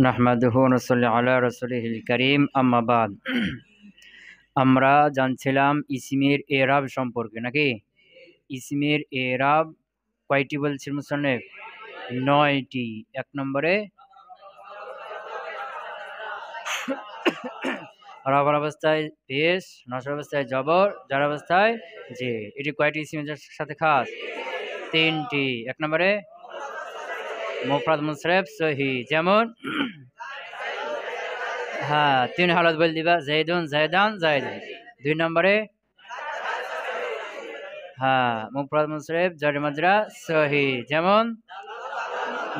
নাহমাদুহু ওয়া নুসাল্লি আলা রাসূলিহিল কারীম আম্মা বাদ। আমরা জানছিলাম ইসমের এরাব সম্পর্কে, নাকি? ইসমের এরাব কয়টি বলছেন মুসান্নেফ? 9টি। এক নম্বরে রফার অবস্থায় পেশ, নসর অবস্থায় জবর, জার অবস্থায় যে। এটি কয়টি ইসমের সাথে খাস? 3টি। এক নম্বরে মুফরাদ মুনসারিফ সহি, যেমন হ্যাঁ 3 হালত বলে দিবা, জাইদুন, জাইদান, জাইদুন। 2 নম্বরে হ্যাঁ মুফরাদ মুনসারিফ জারি মাজরা সহি, যেমন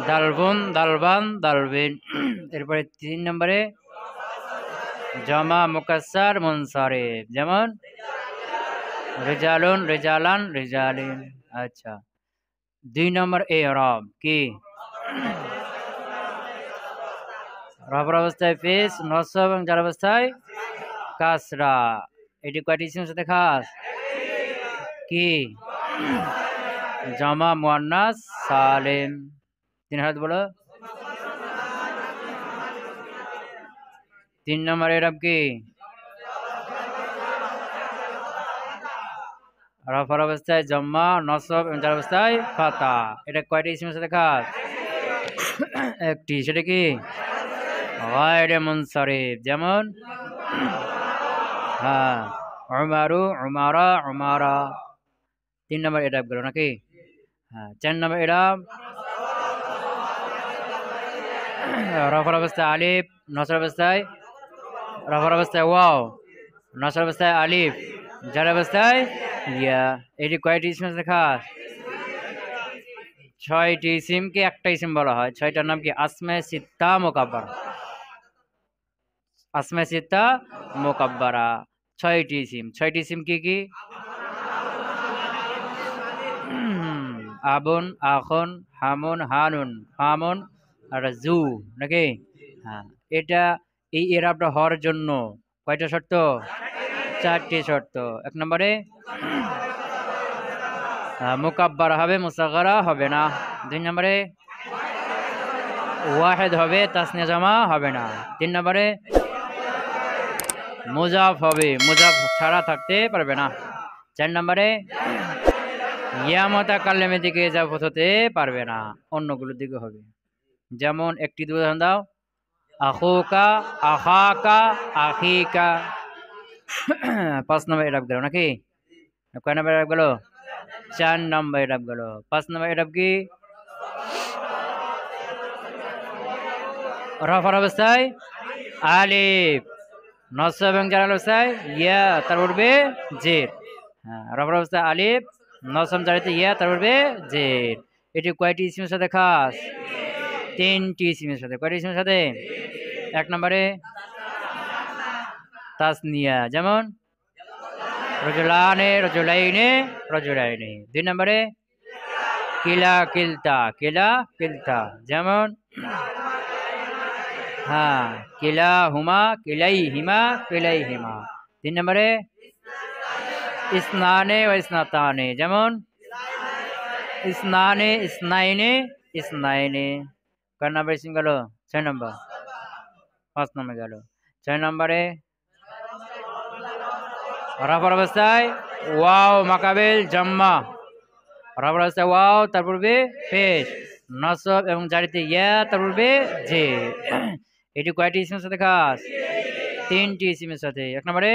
দালবুন, দালবান, দালবিন। এরপরে 3 নম্বরে জামা মুকাসসার মুনসারিফ, যেমন রিজালুন, রিজালান, রিজালিন। আচ্ছা, 2 নম্বর ইরাব কি? রফার অবস্থায় পেশ, নসব এবং জার অবস্থায় কাসরা। এটি কয়টি ইসমের সাথে খাস? কি? জামা মুয়ান্নাস সালিম। 3 হাত বলো। 3 নম্বর ইরাব কি? রফার অবস্থায় জাম্মা, নসব এবং জার অবস্থায় ফাতা। এটা কয়টি ইসমের সাথে খাস? একটি। সেটা কি? গায়রে মুনসারিফ, যেমন হ্যাঁ উমারু, উমারা, উমারা। 3 নম্বর ইরাব গেল, নাকি? হ্যাঁ 4 নম্বর ইরাব রফার অবস্থায় আলিফ, নসর অবস্থায় রফার অবস্থায় ওয়াও, নসর অবস্থায় আলিফ, জার অবস্থায় ইয়া। এটি কয়টি ইসমের সাথে খাস? 6টি ইসিমকে একটা ইসিম বলা হয়। 6টার নাম কি? আসমায়ে সিত্তা মুকাব্বারা। আসমায়ে সিত্তা মুকাব্বারা 6টি ইসিম। 6টি ইসিম কি কি? আবুন, আখুন, হামুন, হানুন, হামুন আর জু, নাকি? হ্যাঁ, এটা এই এরাবটা হওয়ার জন্য কয়টা শর্ত? 4টি শর্ত। 1 নম্বরে মুকাব্বারা হবে, মুসাগগারা হবে না। 2 নম্বরে ওয়াহিদ হবে, তাসনিয়া জামা হবে না। 3 নম্বরে মুজাফ হবে, মুজাফ ছাড়া থাকতে পারবে না। 4 নম্বরে ইয়া মুতাকাল্লিমের দিকে ইজাফত হতে পারবে না, অন্যগুলোর দিকে হবে। যেমন একটি উদাহরণ দাও। আখুকা, আখাকা, আখিকা। 5 নম্বর ইরাব গেল, নাকি? কয় নম্বর ইরাব গেল? 4 নম্বর ইরাব গেল। 5 নম্বর ইরাব কি? রফার অবস্থায় আলিফ, নসব এবং জার অবস্থায় ইয়া, তার পূর্বে জের। হ্যাঁ, রফার অবস্থায় আলিফ, নসব জারিতে ইয়া, তার পূর্বে জের। এটি কয়টি ইসমের সাথে খাস? 3টি ইসমের সাথে। কয়টি ইসমের সাথে? 1 নম্বরে তাসনিয়া, যেমন রজুলানে, রজুলাইনে, রজুলাইনি। 2 নম্বরে কিলা, কিলতা, কিলা, কিলতা, যেমন হ্যাঁ কিলা হুমা, কিলাই হিমা, কিলাই হিমা। 3 নম্বরে ইসনানে ও ইসনাতানে, যেমন ইসনানে, ইসনাইনে, ইসনাইনে। কয় নম্বর ইসম গেল? 6 নম্বর। 5 নম্বর গেল। 6 নম্বরে রফার অবস্থায় ওয়াও মাকাবিল জাম্মা। রফার অবস্থায় ওয়াও, তার পূর্বে পেশ, নসব এবং জারিতে ইয়া, তার পূর্বে যে। এটি কয়টি ইসমের সাথে খাস? 3টি ইসমের সাথে। 1 নম্বরে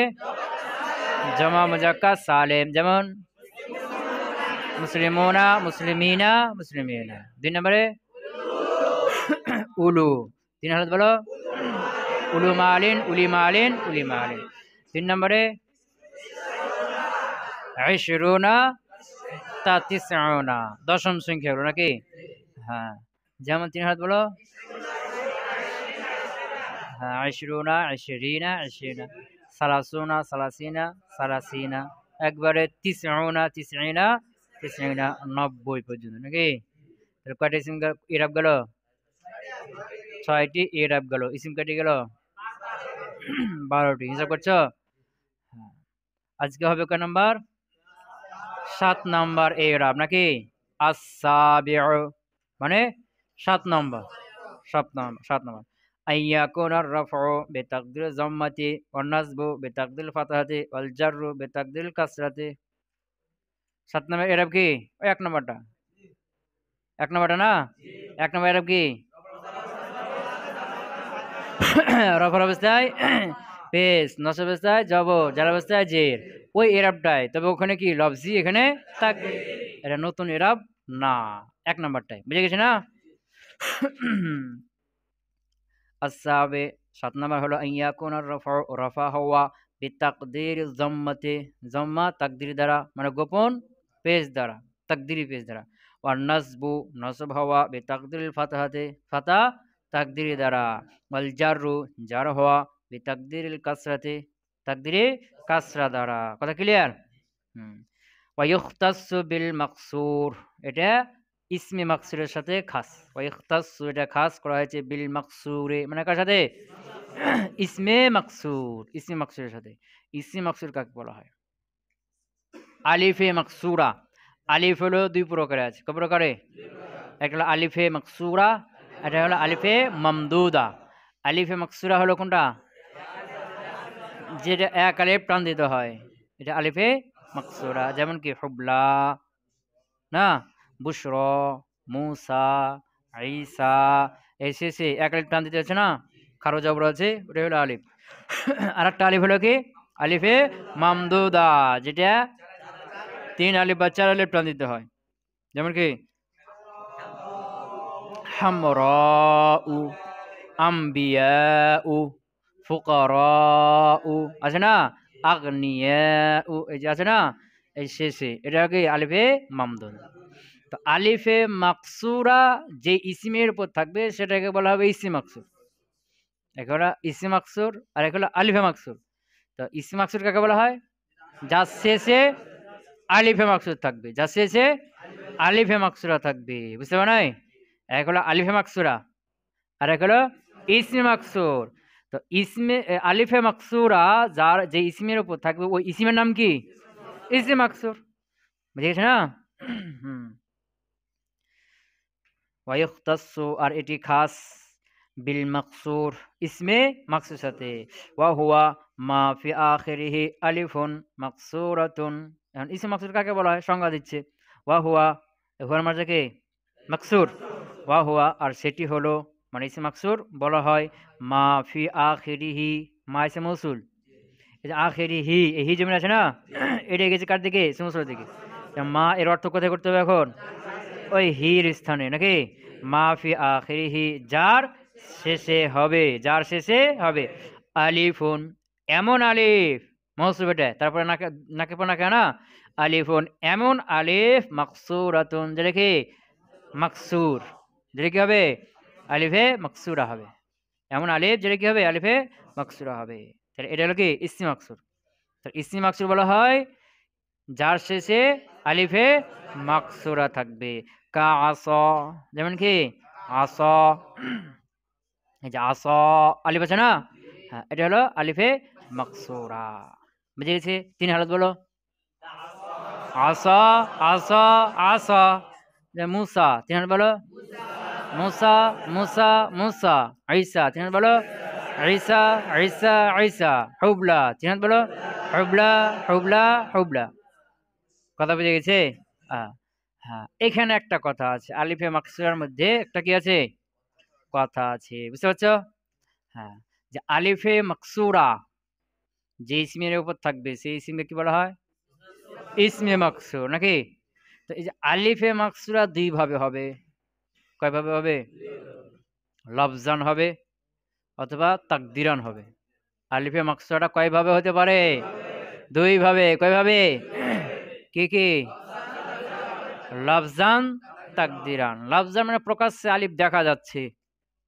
জামা মুজাক্কার সালেম, যেমন মুসলিমুনা, মুসলিমিনা, মুসলিমিনা। 2 নম্বরে উলু। 3 হালত বলো। উলু মালিন, উলি মালিন, উলি মালিন। 3 নম্বরে ইশরুনা, তা তিসউনা, 10ম সংখ্যা হলো, নাকি? হ্যাঁ, যেমন 3 হালত বলো। হ্যাঁ ইশরুনা, ইশরিনা, ইশরিনা, সালাসুনা, সালাসিনা, সালাসিনা। একবারে তিসউনা, তিসইনা, তিসইনা, 90 পর্যন্ত, নাকি? তাহলে কয়টা ইসিম ইরাব গেল? 6টি ইরাব গেল। ইসিম কয়টি গেল? 12টি। হিসাব করছো? হ্যাঁ। আজকে হবে কয় নাম্বার? 7 নাম্বার ইরাব, নাকি? আস-সাবিউ মানে 7 নাম্বার। 7 নাম্বার। আইয়াকুনার রাফউ বিতাকদির যাম্মাতি ওয়ান নাসবু বিতাকদিল ফাতহাতি ওয়াল জাররু বিতাকদিল কাসরাতি। 7 নম্বর এরাব কি? ওই 1 নম্বরটা, 1 নম্বরটা না, 1 নম্বর এরাব কি? রফার অবস্থায় পেশ, নসব অবস্থায় জবর, জার অবস্থায় জের, ওই এরাবটাই। তবে ওখানে কি লফজি এখানে থাকবে, এটা নতুন এরাব না, 1 নম্বরটাই বুঝে গেছে না? আসাবে 7 নম্বর হলো আইয়াকুনার রাফউ, রাফা হওয়া বিতাকদির যাম্মাতি, যাম্মা তাকদির দ্বারা মানে গোপন পেশ দ্বারা, তাকদিরি পেশ দ্বারা। ওয়ান নাসবু নসব হওয়া বিতাকদিরিল ফাতহাতি, ফাতা তাকদিরি দ্বারা। ওয়াল জাররু জার হওয়া বিতাকদিরিল কাসরাতি, তাকদিরি কাসরা দ্বারা। কথা ক্লিয়ার? ওয়া ইখতাসসু বিল মাকসুর, এটা ইসমে মাকসুরের সাথে খাস। ওয়া ইখতাসসু এটা খাস করা হয়েছে বিল মাকসুরে মানে কার সাথে? ইসমে মাকসুর, ইসমে মাকসুরের সাথে। ইসমে মাকসুর কাকে বলা হয়? আলিফে মাকসুরা। আলিফ হলো 2 প্রকারে আছে। কয় প্রকারে? একটা হলো আলিফে মাকসুরা, এটা হলো আলিফে মামদুদা। আলিফে মাকসুরা হলো কোনটা? যেটা এক আলিফ টান দিতে হয়, এটা আলিফে মাকসুরা। যেমন কি হুবলা না, বুশরা, মুসা, ঈসা, এই শেষে এক আলিফ টান দিতে হচ্ছে না, খারো জবর আছে, ওটা হলো আলিফ। আর একটা আলিফ হলো কি? আলিফে মামদুদা, যেটা 3 আলিফ বা 4 আলিফ টান দিতে হয়। যেমন কি হামরাউ, আম্বিয়াউ, ফুকারাউ, আছে না, আগনিয়াউ, এই যে আছে না, এই শেষে এটা কি আলিফে মামদুদ। তো আলিফে মাকসুরা যে ইসিমের উপর থাকবে সেটাকে বলা হবে ইসিম মাকসুর। এক হলো ইসিম মাকসুর আর এক হলো আলিফে মাকসুর। তো ইসিম মাকসুর কাকে বলা হয়? যার শেষে আলিফে মাকসুর থাকবে, যার শেষে আলিফে মাকসুরা থাকবে, বুঝতে পারো নাই? এক হলো আলিফে মাকসুরা আর এক হলো ইসমে মাকসুর। তো ইসমে আলিফে মাকসুরা যার যে ইসমের উপর থাকবে ওই ইসমের নাম কি? ইসমে মাকসুর, বুঝে গেছে না? ওয়াইখতাসসু আর এটি খাস বিল মাকসুর ইসমে মাকসুর সাথে। ওয়া হুয়া মা ফি আখিরিহি আলিফুন মাকসুরাতুন। এখন ইসমে মাকসুর কাকে বলা হয়? সংজ্ঞা দিচ্ছে। ওয়া হুয়া, হুয়ার মানে কি? মাকসুর। ওয়া হুয়া আর সেটি হলো মানে ইসমে মাকসুর বলা হয় মা ফি আখিরিহি, মা ইসমে মৌসুল, এই যে আখিরিহি, এই হি জমিন আছে না, এটা গেছে কার দিকে? ইসমে মৌসুলের দিকে। মা এর অর্থ কোথায় করতে হবে এখন? ওই হির স্থানে নাকি? মা ফি আখিরিহি যার শেষে হবে, যার শেষে হবে আলিফুন, এমন আলিফ মৌসুফ, এটা তারপরে নাকে নাকে পর নাকে না, আলিফুন এমন আলিফ মাকসুরাতুন যেটা কি মাকসুর, যেটা কি হবে? আলিফে মাকসুরা হবে। এমন আলিফ যেটা কি হবে? আলিফে মাকসুরা হবে। তাহলে এটা হলো কি ইসমি মাকসুর। তাহলে ইসমি মাকসুর বলা হয় যার শেষে আলিফে মাকসুরা থাকবে। কা আস, যেমন কি আস, এই যে আস আলিফ আছে না, হ্যাঁ এটা হলো আলিফে মাকসুরা, বুঝে গেছি? 3 হালত বলো। আস, আস, আস, মুসা, 3 হালত বলো। মুসা, মুসা, মুসা। ঈসা, 3 হালত বলো। ঈসা, ঈসা, ঈসা। হুবলা, 3 হালত বলো। হুবলা, হুবলা, হুবলা। কথা বুঝে গেছে? হ্যাঁ, এখানে একটা কথা আছে, আলিফে মাকসুরার মধ্যে একটা কি আছে? কথা আছে, বুঝতে পারছো? হ্যাঁ, যে আলিফে মাকসুরা যে ইসমের উপর থাকবে সেই ইসমকে কি বলা হয়? ইসমে মাকসুর নাকি? তো এই যে আলিফে মাকসুরা 2 ভাবে হবে। কয় ভাবে হবে? লফজান হবে অথবা তাকদিরান হবে। আলিফে মাকসুরাটা কয় ভাবে হতে পারে? 2 ভাবে। কয় ভাবে? কি কি? লফজান, তাকদিরান। লফজান মানে প্রকাশ্যে আলিফ দেখা যাচ্ছে,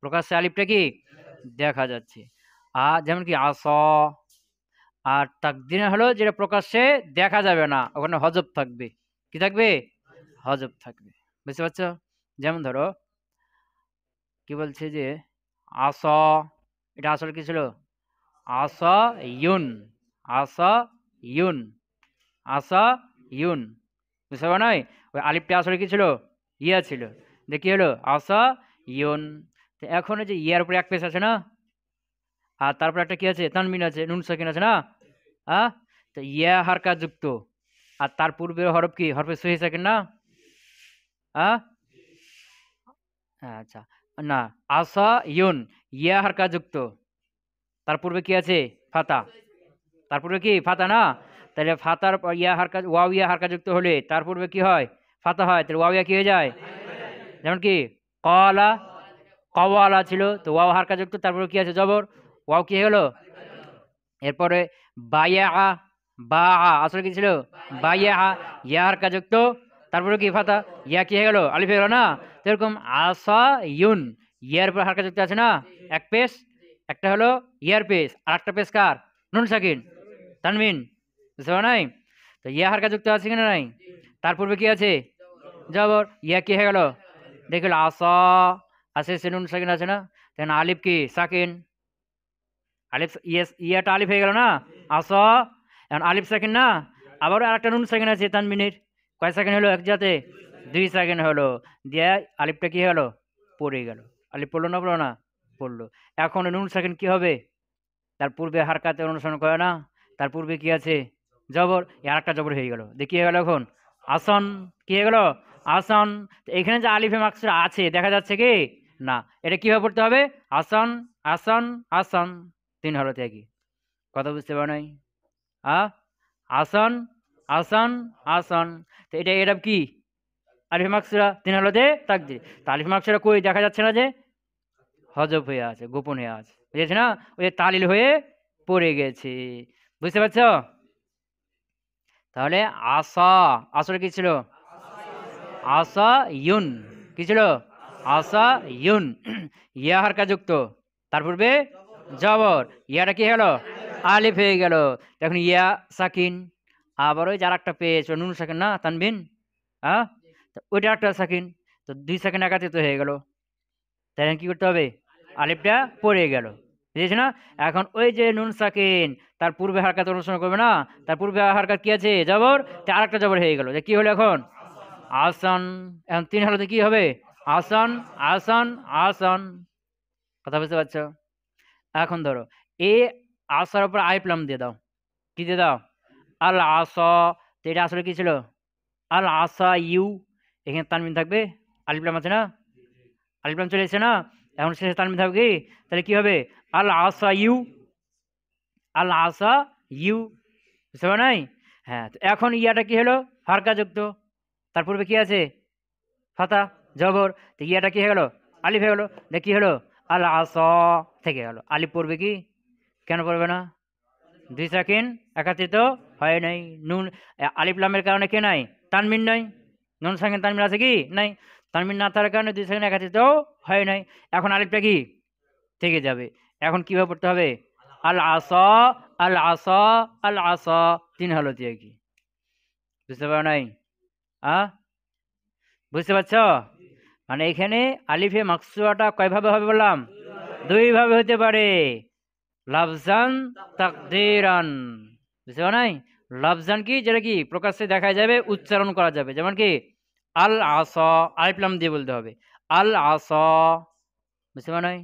প্রকাশ্যে আলিফটা কি দেখা যাচ্ছে। আর যেমন কি আস, আর তাকদিরান হলো যেটা প্রকাশ্যে দেখা যাবে না, ওখানে হজব থাকবে। কি থাকবে? হজব থাকবে, বুঝতে পারছো? যেমন ধরো কি বলছে যে আস, এটা আসলে কি ছিল? আস ইউন, আস ইউন, আস ইউন, বুঝতে পারো নাই? ওই আলিফটা আসলে কি ছিল? ইয়া ছিল, দেখি হলো আস ইউন। তো এখন এই যে ইয়ার উপরে এক পেশ আছে না, আর তারপর একটা কি আছে, তানবিন আছে, নুন সাকিন আছে না। তো ইয়া হারকা যুক্ত, আর তার পূর্বের হরফ কি, হরফে সহি সাকিন না। আচ্ছা, না, আসা ইউন, ইয়া হারকা যুক্ত, তার পূর্বে কি আছে, ফাতা, তার পূর্বে কি ফাতা না। তাহলে ফাতার ইয়া হারকা, ওয়াও ইয়া হারকা যুক্ত হলে তার পূর্বে কি হয়, ফাতা হয়, তাহলে ওয়াও ইয়া কি হয়ে যায়। যেমন কি কলা, কওয়ালা ছিল, তো ওয়াও হারকা যুক্ত, তারপরে কি আছে জবর, ওয়াও কি হয়ে গেল। এরপরে বায়া, বা, আসলে কি ছিল বায়া, ইয়া হারকা যুক্ত, তারপরে কি ফাতা, ইয়া কি হয়ে গেল, আলিফ হয়ে গেল না। তো এরকম আসা ইউন, ইয়ার উপর হারকা যুক্ত আছে না, এক পেশ, একটা হলো ইয়ার পেশ, আর একটা পেশ কার, নুন সাকিন, তানবিন, বুঝতে পারো নাই। তো ইয়া হারকা যুক্ত আছে কিনা নাই, তার পূর্বে কি আছে জবর, ইয়া কি হয়ে গেল, দেখল আসা, আছে সে নুন সাকিন আছে না, তখন আলিফ কি সাকিন, আলিফ ইয়েস, ইয়াটা আলিফ হয়ে গেল না, আসা, এখন আলিফ সাকিন না, আবারও আরেকটা নুন সাকিন আছে তানবিনের, কয় সেকেন্ড হলো এক জাতে, 2 সেকেন্ড হলো, দিয়ে আলিফটা কি হলো, পড়ে গেল, আলিফ পড়লো না, পড়লো না, পড়লো। এখন নুন সাকিন কি হবে, তার পূর্বে হারকাতে অনুসরণ করে না, তার পূর্বে কি আছে জবর, আর একটা জবর হয়ে গেল, দেখি হয়ে গেল এখন আসন, কি হয়ে গেল আসন। তো এখানে যে আলিফে মাকসুরা আছে দেখা যাচ্ছে কি না, এটা কিভাবে পড়তে হবে, আসন আসন আসন, 3 হরতে কি, কথা বুঝতে পারো নাই। আসন আসন আসন, তো এটা এটা কি আলিফে মাকসুরা 3 হরতে তাকদির, তো আলিফে মাকসুরা কই দেখা যাচ্ছে না, যে হজব হয়ে আছে, গোপন হয়ে আছে, বুঝেছে না, ওই তালিল হয়ে পড়ে গেছে, বুঝতে পারছো। তাহলে আসা, আসলে কি ছিল, আসা ইউন, কি ছিল, আসা ইউন, ইয়া হারকা যুক্ত, তার পূর্বে জবর, ইয়াটা কি হলো, আলিফ হয়ে গেল, এখন ইয়া সাকিন, আবার ওই যার একটা পেয়েছ নুন সাকিন না, তানবিন, ওইটা একটা সাকিন, তো 2 সেকেন্ড একাত্রিত হয়ে গেল, তাহলে কি করতে হবে, আলিফটা পড়ে গেল, বুঝেছ না। এখন ওই যে নুন সাকিন, তার পূর্বে হারকাত অনুসরণ করবে না, তার পূর্বে হারকাত কি আছে জবর, আর একটা জবর হয়ে গেল, যে কি হলো এখন আসান, এখন 3 হলোতে কি হবে, আসান আসান আসান, কথা বুঝতে পারছো। এখন ধরো এ আসার উপর আলিফ লাম দিয়ে দাও, কি দিয়ে দাও, আল আসা, তো এটা আসলে কি ছিল, আল আসা ইউ, এখানে তানবিন থাকবে, আলিফ লাম আছে না, আলিফ লাম চলে এসেছে না, এখন শেষে তানবিন থাকবে কি, তাহলে কি হবে আল আসা ইউ, আল আসা ইউ, বুঝতে পারো নাই। হ্যাঁ, তো এখন ইয়াটা কি হলো, হারকা যুক্ত, তার পূর্বে কি আছে ফাতা জবর, তো ইয়াটা কি হয়ে গেল, আলিফ হয়ে গেল, দেখ কি হলো, আল আসা থেকে গেল, আলিফ পড়বে কি, কেন পড়বে না, 2 সেকেন্ড একাত্রিত হয় নাই, নুন আলিফ লামের কারণে কে নাই, তানমিন নাই, নুন সাকিন তানমিন আছে কি নাই, তানমিন না থাকার কারণে 2 সেকেন্ড একাত্রিত হয় নাই, এখন আলিফটা কি থেকে যাবে, এখন কিভাবে পড়তে হবে, আল আসা আল আসা আল আসা, 3 হলো দিয়ে কি, বুঝতে পারো নাই, বুঝতে পারছ। মানে এখানে আলিফে মাকসুরাটা কয়ভাবে হবে বললাম, 2 ভাবে হতে পারে, লাফজান তাকদিরান, বুঝতে পারো নাই, লাফজান কি, যেটা কি প্রকাশ্যে দেখা যাবে, উচ্চারণ করা যাবে, যেমন কি আল আসা, আলিফ লাম দিয়ে বলতে হবে আল আসা, বুঝতে পারো নাই।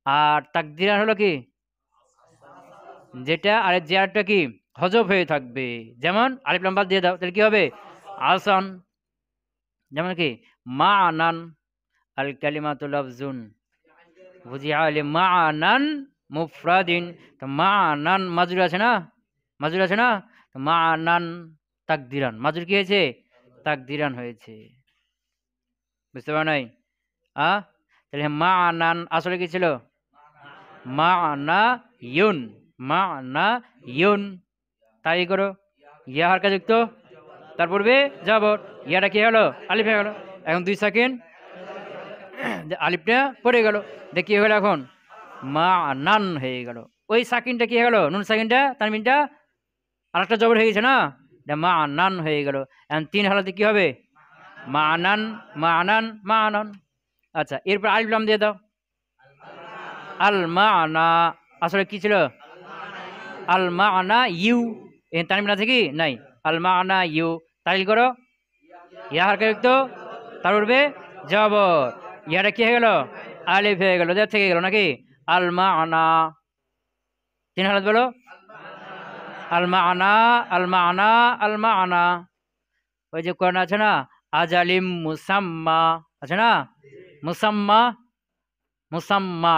আর তাকদিরান হলো কি, যেটা আর যে আরটা কি হজব হয়ে থাকবে, যেমন আলিফ লাম বাদ দিয়ে দাও, তাহলে কি হবে আসান, যেমন কি মা আনান, আল কালিমাতু লাফজুন বুঝিয়া আলে মা আনান মুফরাদিন, তো মা আনান মাজুর আছে না, মাজুর আছে না, তো মা আনান তাকদিরান, মাজুর কি হয়েছে, তাকদিরান হয়েছে, বুঝতে পারো নাই। তাহলে মা আনান আসলে কি ছিল, মা আনা ইউন, মা আনা ইউন, তাই করো, ইয়া হারকা যুক্ত, তার পূর্বে জবর, ইয়াটা কি হলো আলিফ হয়ে গেল, এখন 2 সেকেন্ড আলিফটা পড়ে গেল, দেখি হয়ে গেল এখন মা নান হয়ে গেল, ওই সাকিনটা কি হয়ে গেল, নুন সাকিনটা তানমিনটা আরেকটা জবর হয়ে গেছে না, মা নান হয়ে গেল, এখন 3 হালাতে কি হবে, মা আনান মা আনান মা আনান। আচ্ছা, এরপর আলিফ লাম দিয়ে দাও, আল মা আনা আসলে কি ছিল, আল মা আনা ইউ, এখানে তানমিন আছে কি নাই, আল মা আনা ইউ, তাহলে করো ইয়া হারকা যুক্ত, তার পূর্বে জবর, ইয়াটা কি হয়ে গেল আলিফ হয়ে গেল, দেড় থেকে গেল নাকি? আল মা'না, 3 হালত বলো। আল মা'না, আল মা'না, আল মা'না। ওই যে কোরআন আছে না, আজালিম মুসাম্মা, আছে না, মুসাম্মা, মুসাম্মা,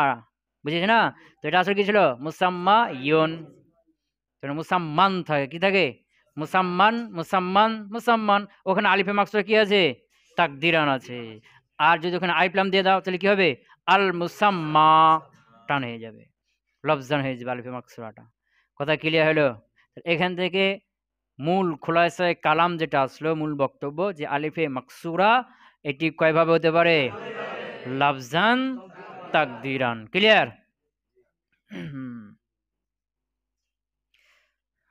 বুঝেছি না? তো এটা আসলে কি ছিল? মুসাম্মা ইয়ন। মুসাম্মান থাকে, কি থাকে? মুসাম্মান, মুসাম্মান, মুসাম্মান। ওখানে আলিফে মাকসুরা কি আছে? তাকদিরান আছে। আর যদি ওখানে আলিফ লাম দিয়ে দাও তাহলে কি হবে? আল মুসাম্মা, টান হয়ে যাবে, লফজান হয়ে যাবে আলিফে মাকসুরাটা। কথা ক্লিয়ার হলো? এখান থেকে মূল খোলাসায়ে কালাম যেটা আসলো, মূল বক্তব্য যে আলিফে মাকসুরা এটি কয়ভাবে হতে পারে? লফজান, তাকদিরান। ক্লিয়ার?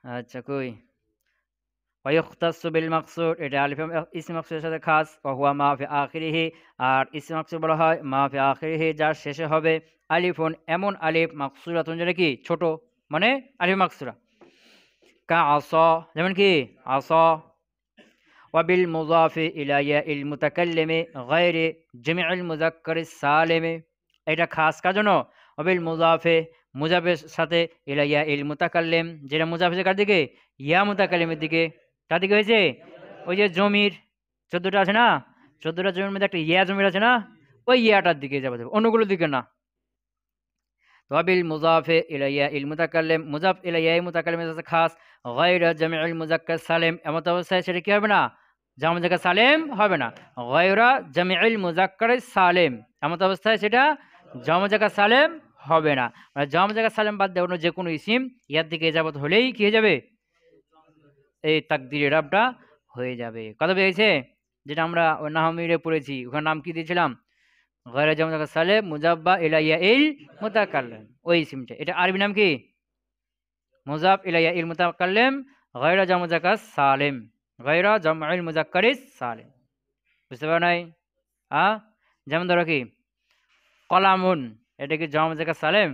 আচ্ছা, কই ওয়ায়ুখতাসু বিল মাকসুর, এটা আলিফ ইসম মাকসুরের সাথে খাস। ওয়া হুয়া মা ফি আখিরিহি, আর ইসম মাকসুর বলা হয় মা ফি আখিরিহি, যার শেষে হবে আলিফুন, এমন আলিফ মাকসুরাতুন যেটা কি ছোট, মানে আলিফ মাকসুরা। কা আসা, যেমন কি আসা। ওয়া বিল মুযাফি ইলা ইয়াইল মুতাকাল্লিমি গায়রি জামিউল মুযাক্কারিস সালিমি, এটা খাস কার জন্য? ওয়া বিল মুযাফি, মুযাফের সাথে ইলা ইয়াইল মুতাকাল্লিম, যেটা মুযাফের কার দিকে? ইয়া মুতাকাল্লিমের দিকে। কার দিকে হয়েছে? ওই যে জমির 14টা আছে না, 14টা জমির মধ্যে একটা ইয়া জমির আছে না, ওই ইয়াটার দিকে যাবে, অন্যগুলোর দিকে না। ওয়াবিল মুযাফি ইলা ইয়াইল মুতাকাল্লিম, মুযাফ ইলা ইয়াইল মুতাকাল্লিমের সাথে খাস। গায়রা জামিউল মুযাক্কার সালিম, এমত অবস্থায় সেটা কি হবে না? জামা মুযাক্কার সালিম হবে না। গায়রা জামিউল মুযাক্কার সালিম, এমত অবস্থায় সেটা জামা মুযাক্কার সালিম হবে না। মানে জামা মুযাক্কার সালিম বাদ দিয়ে অন্য যে কোনো ইসিম ইয়ার দিকে ইজাফত হলেই কি হয়ে যাবে? এই তাকদীরের ইরাবটা হয়ে যাবে। কথা পেয়েছে? যেটা আমরা নাহমিরে পড়েছি, ওখানে নাম কি দিয়েছিলাম? গায়রা জামা মুযাক্কার সালিম মুযাব্বা ইলা ইয়াইল মুতাকাল্লিম, ওই ইসিমটা। এটা আরবি নাম কি? মুযাফ ইলা ইয়াইল মুতাকাল্লিম গায়রা জামা মুযাক্কার সালিম, গায়রা জামউল মুযাক্কারিস সালিম। বুঝতে পারো নাই? যেমন ধরো কি কলামুন, এটা কি জামা মুযাক্কার সালিম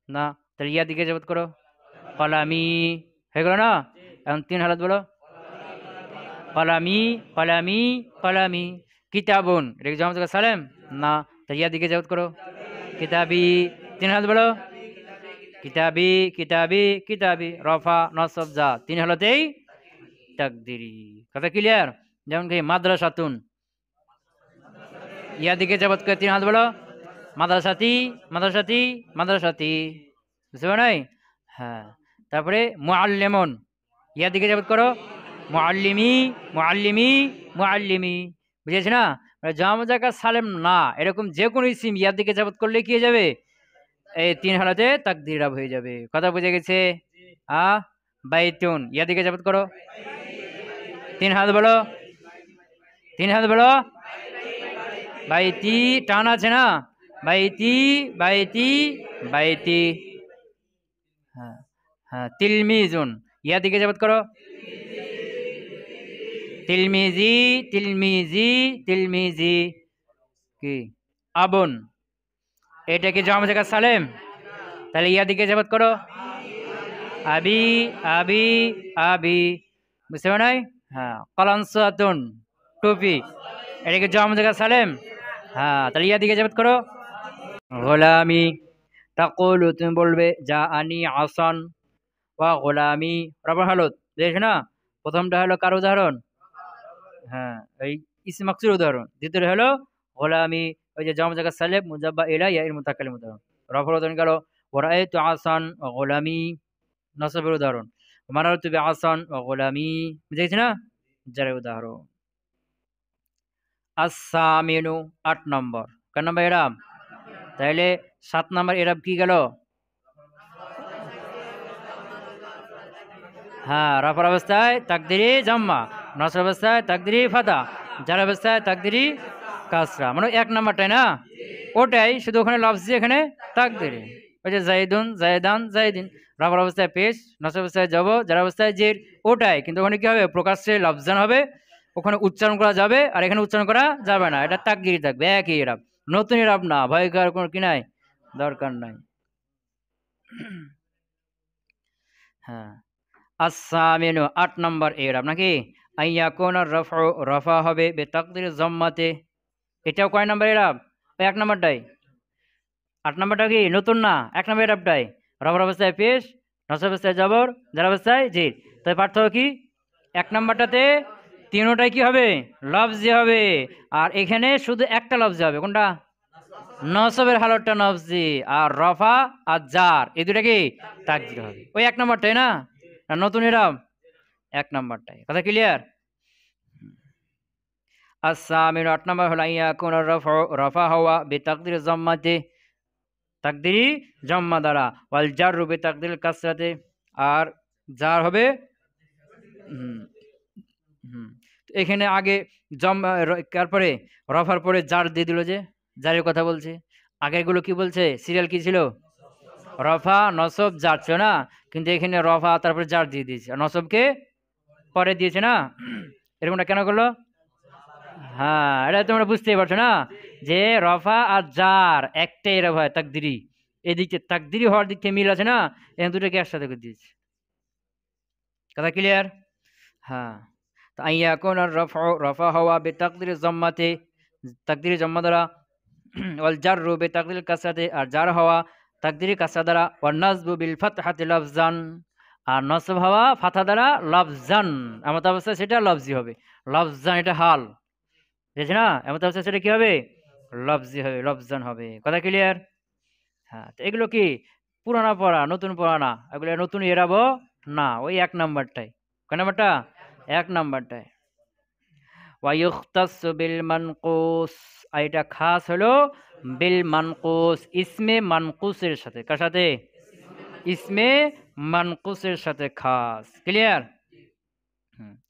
না? তাহলে ইয়া দিকে ইজাফত করো, কলামি হয়ে গেল না? এখন 3 হালত বলো, কলামি, কলামি, কলামি। কিতাবুন, এটা কি জামা মুযাক্কার সালিম না? তাহলে ইয়া দিকে ইজাফত করো, কিতাবি। 3 হালত বলো, কিতাবি, কিতাবি, কিতাবি। রফা, নসব, যা, 3 হালতেই তাকদিরি। কথা ক্লিয়ার? যেমন কি মাদ্রাসাতুন, ইয়া দিকে ইজাফত করে 3 হালত বলো, মাদ্রাসাতি, মাদ্রাসাতি, মাদ্রাসাতি। বুঝতে পারো নাই? হ্যাঁ। তারপরে মুআল্লিমুন, ইয়া দিকে ইজাফত করো, মুআল্লিমি, মুআল্লিমি, মুআল্লিমি। বুঝেছ না? মানে জামা মুযাক্কার সালিম না এরকম যে কোনো ইসিম ইয়ার দিকে ইজাফত করলে কি হয়ে যাবে? এই 3 হালতে তাকদীর ইরাব হয়ে যাবে। কথা বুঝে গেছে? বাইতুন, ইয়া দিকে ইজাফত করো, 3 হালত বলো, 3 হালত বলো। বাইতি, টান আছে না, বাইতি, বাইতি, বাইতি। হ্যাঁ হ্যাঁ। তিলমিজুন, ইয়া দিকে ইজাফত করো, তিলমিজি, তিলমিজি, তিলমিজি। কি আবুন, এটা কি জামা মুযাক্কার সালিম? তাহলে ইয়া দিকে ইজাফত করো, আবি, আবি, আবি। বুঝতে পারো নাই? হ্যাঁ। কলানসাতুন, টুপি, এটা কি জামা মুযাক্কার সালিম? হ্যাঁ, তাহলে ইয়া দিকে ইজাফত করো, গোলামি। তাকুলু, তুমি বলবে যা আনি আসান ওয়া গোলামি, রফা হালত। দেখছ না? প্রথমটা হলো কার উদাহরণ? হ্যাঁ, এই ইসম মাকসুর উদাহরণ। দ্বিতীয়টা হলো গোলামি, ওই যে জামা মুযাক্কার সালিম মুযাব্বা ইলা ইয়াইল মুতাকাল্লিম উদাহরণ। রফার উদাহরণ গেল ওয়ারাআইতু আসান ওয়া গোলামি, নসবের উদাহরণ মারারতু বিআসান ওয়া গোলামি। বুঝেছ না? যার উদাহরণ। আস-সামিনু, 8 নম্বর। কয় নম্বর এরাব? তাইলে 7 নম্বর এরাব কি গেল? হ্যাঁ, রফার অবস্থায় তাকদিরি জাম্মা, নসর অবস্থায় তাকদিরি ফাতা, জার অবস্থায় তাকদিরি কাসরা। মানে 1 নম্বরটাই না, ওটাই, শুধু ওখানে লফজি, এখানে তাকদিরি। ওই যে জাইদুন, জায়দান, জাইদিন, রফার অবস্থায় পেশ, নসর অবস্থায় যাব, জার অবস্থায় জের, ওটাই। কিন্তু ওখানে কি হবে? প্রকাশ্যে লফজান হবে, ওখানে উচ্চারণ করা যাবে, আর এখানে উচ্চারণ করা যাবে না। এটা তাকদিরি থাকবে, একই এরাব, নতুন এরাব না, ভয় করার কোনো কি নাই, দরকার নাই। হ্যাঁ। আস-সামিনু, 8 নম্বর এরাব নাকি? আইয়াকুনা রফউ, রফা হবে বেতাকদির জম্মাতে। এটাও কয় নম্বর এরাব? 1 নম্বরটাই। 8 নাম্বারটা কি নতুন না, 1 নম্বর এরাবটাই রফার অবস্থায় পেশ, নসব অবস্থায় জবর, জার অবস্থায় জির। তাই পার্থক্য কি, 1 নাম্বারটাতে তিনোটাই কি হবে লফজি হবে, আর এখানে শুধু একটা লফজি হবে, কোনটা নসবের হালতটা নফজি, আর রফা আর জার এই দুটা কি তাকদির হবে। ওই 1 নাম্বারটাই না, না নতুন এরাব 1 নাম্বারটাই, কথা ক্লিয়ার। আস-সামিনু 8 নাম্বার হলো ইয়াকুন রফা হওয়া বিতাকদির জম্মাতে, তাকদিরি জম্মা দ্বারা, ওয়াল জাররু বিতাকদির কাসরাতে, আর জার হবে হুম হুম তো এখানে আগে তারপরে রফার পরে জার দিয়ে দিল, যে জারের কথা বলছে। আগেরগুলো কি বলছে, সিরিয়াল কি ছিল, রফা নসব জার ছিল না, কিন্তু এখানে রফা তারপরে জার দিয়ে দিয়েছে, আর নসবকে পরে দিয়েছে না। এরকমটা কেন করলো, হ্যাঁ এটা তোমরা বুঝতেই পারছো না, যে রফা আর জার একটাই এরা হয় তাকদিরি, এদিকে তাকদিরি হওয়ার দিক থেকে মিল আছে না, এখানে দুটোকে একসাথে করে দিয়েছে, কথা ক্লিয়ার। হ্যাঁ তো আইয়া কোন রফা, রফা হওয়া বেতাকদির জম্মাতে, তাকদিরি জম্মা দ্বারা, ওয়াল জাররু বিতাকদির কাসরাতে, আর জার হওয়া তাকদিরি কাসরা দ্বারা, ওয়ান নাসবু বিল ফাতহাতি লফজান, আর নসব হওয়া ফাথা দ্বারা লফজান, এমত অবস্থায় সেটা লফজি হবে, লফজান এটা হাল, বুঝেছি না, এমত অবস্থায় সেটা কি হবে লফজি হবে, লফজান হবে, কথা ক্লিয়ার। হ্যাঁ তো এগুলো কি পুরানা পড়া, নতুন পড়া না, এগুলো নতুন এরাবো না, ওই 1 নাম্বারটাই, কয় নাম্বারটা 1 নাম্বারটাই। ওয়ায়ুখতাসু বিল মানকুস, আর এটা খাস হলো বিল মানকুস, ইসমে মানকুসের সাথে, কার সাথে ইসমে মানকুসের সাথে খাস, ক্লিয়ার।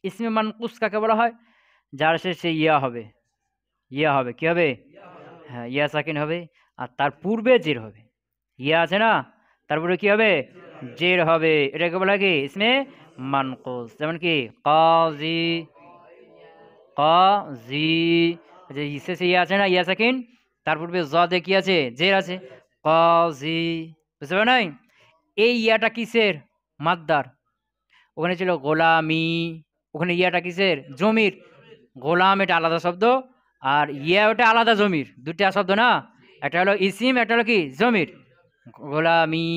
ইসমে মানকুস কাকে বলা হয়, যার শেষে ইয়া হবে, ইয়া হবে কি হবে, হ্যাঁ ইয়া সাকিন হবে, আর তার পূর্বে জের হবে, ইয়া আছে না তারপরে কি হবে জের হবে, এটাকে বলা কি ইসমে মানকুস। যেমন কি কাজি, কাজি, যে শেষে ইয়া আছে না ইয়া সাকিন, তার পূর্বে জদে কি আছে জের আছে, কাজি, বুঝতে পারো নাই। এই ইয়াটা কিসের, মাদ্দার, ওখানে ছিল গোলামি, ওখানে ইয়াটা কিসের জমির, গোলাম এটা আলাদা শব্দ, আর ইয়া ওটা আলাদা জমির, দুটা শব্দ না, একটা হলো ইসিম, একটা হলো কি জমির, গোলামি।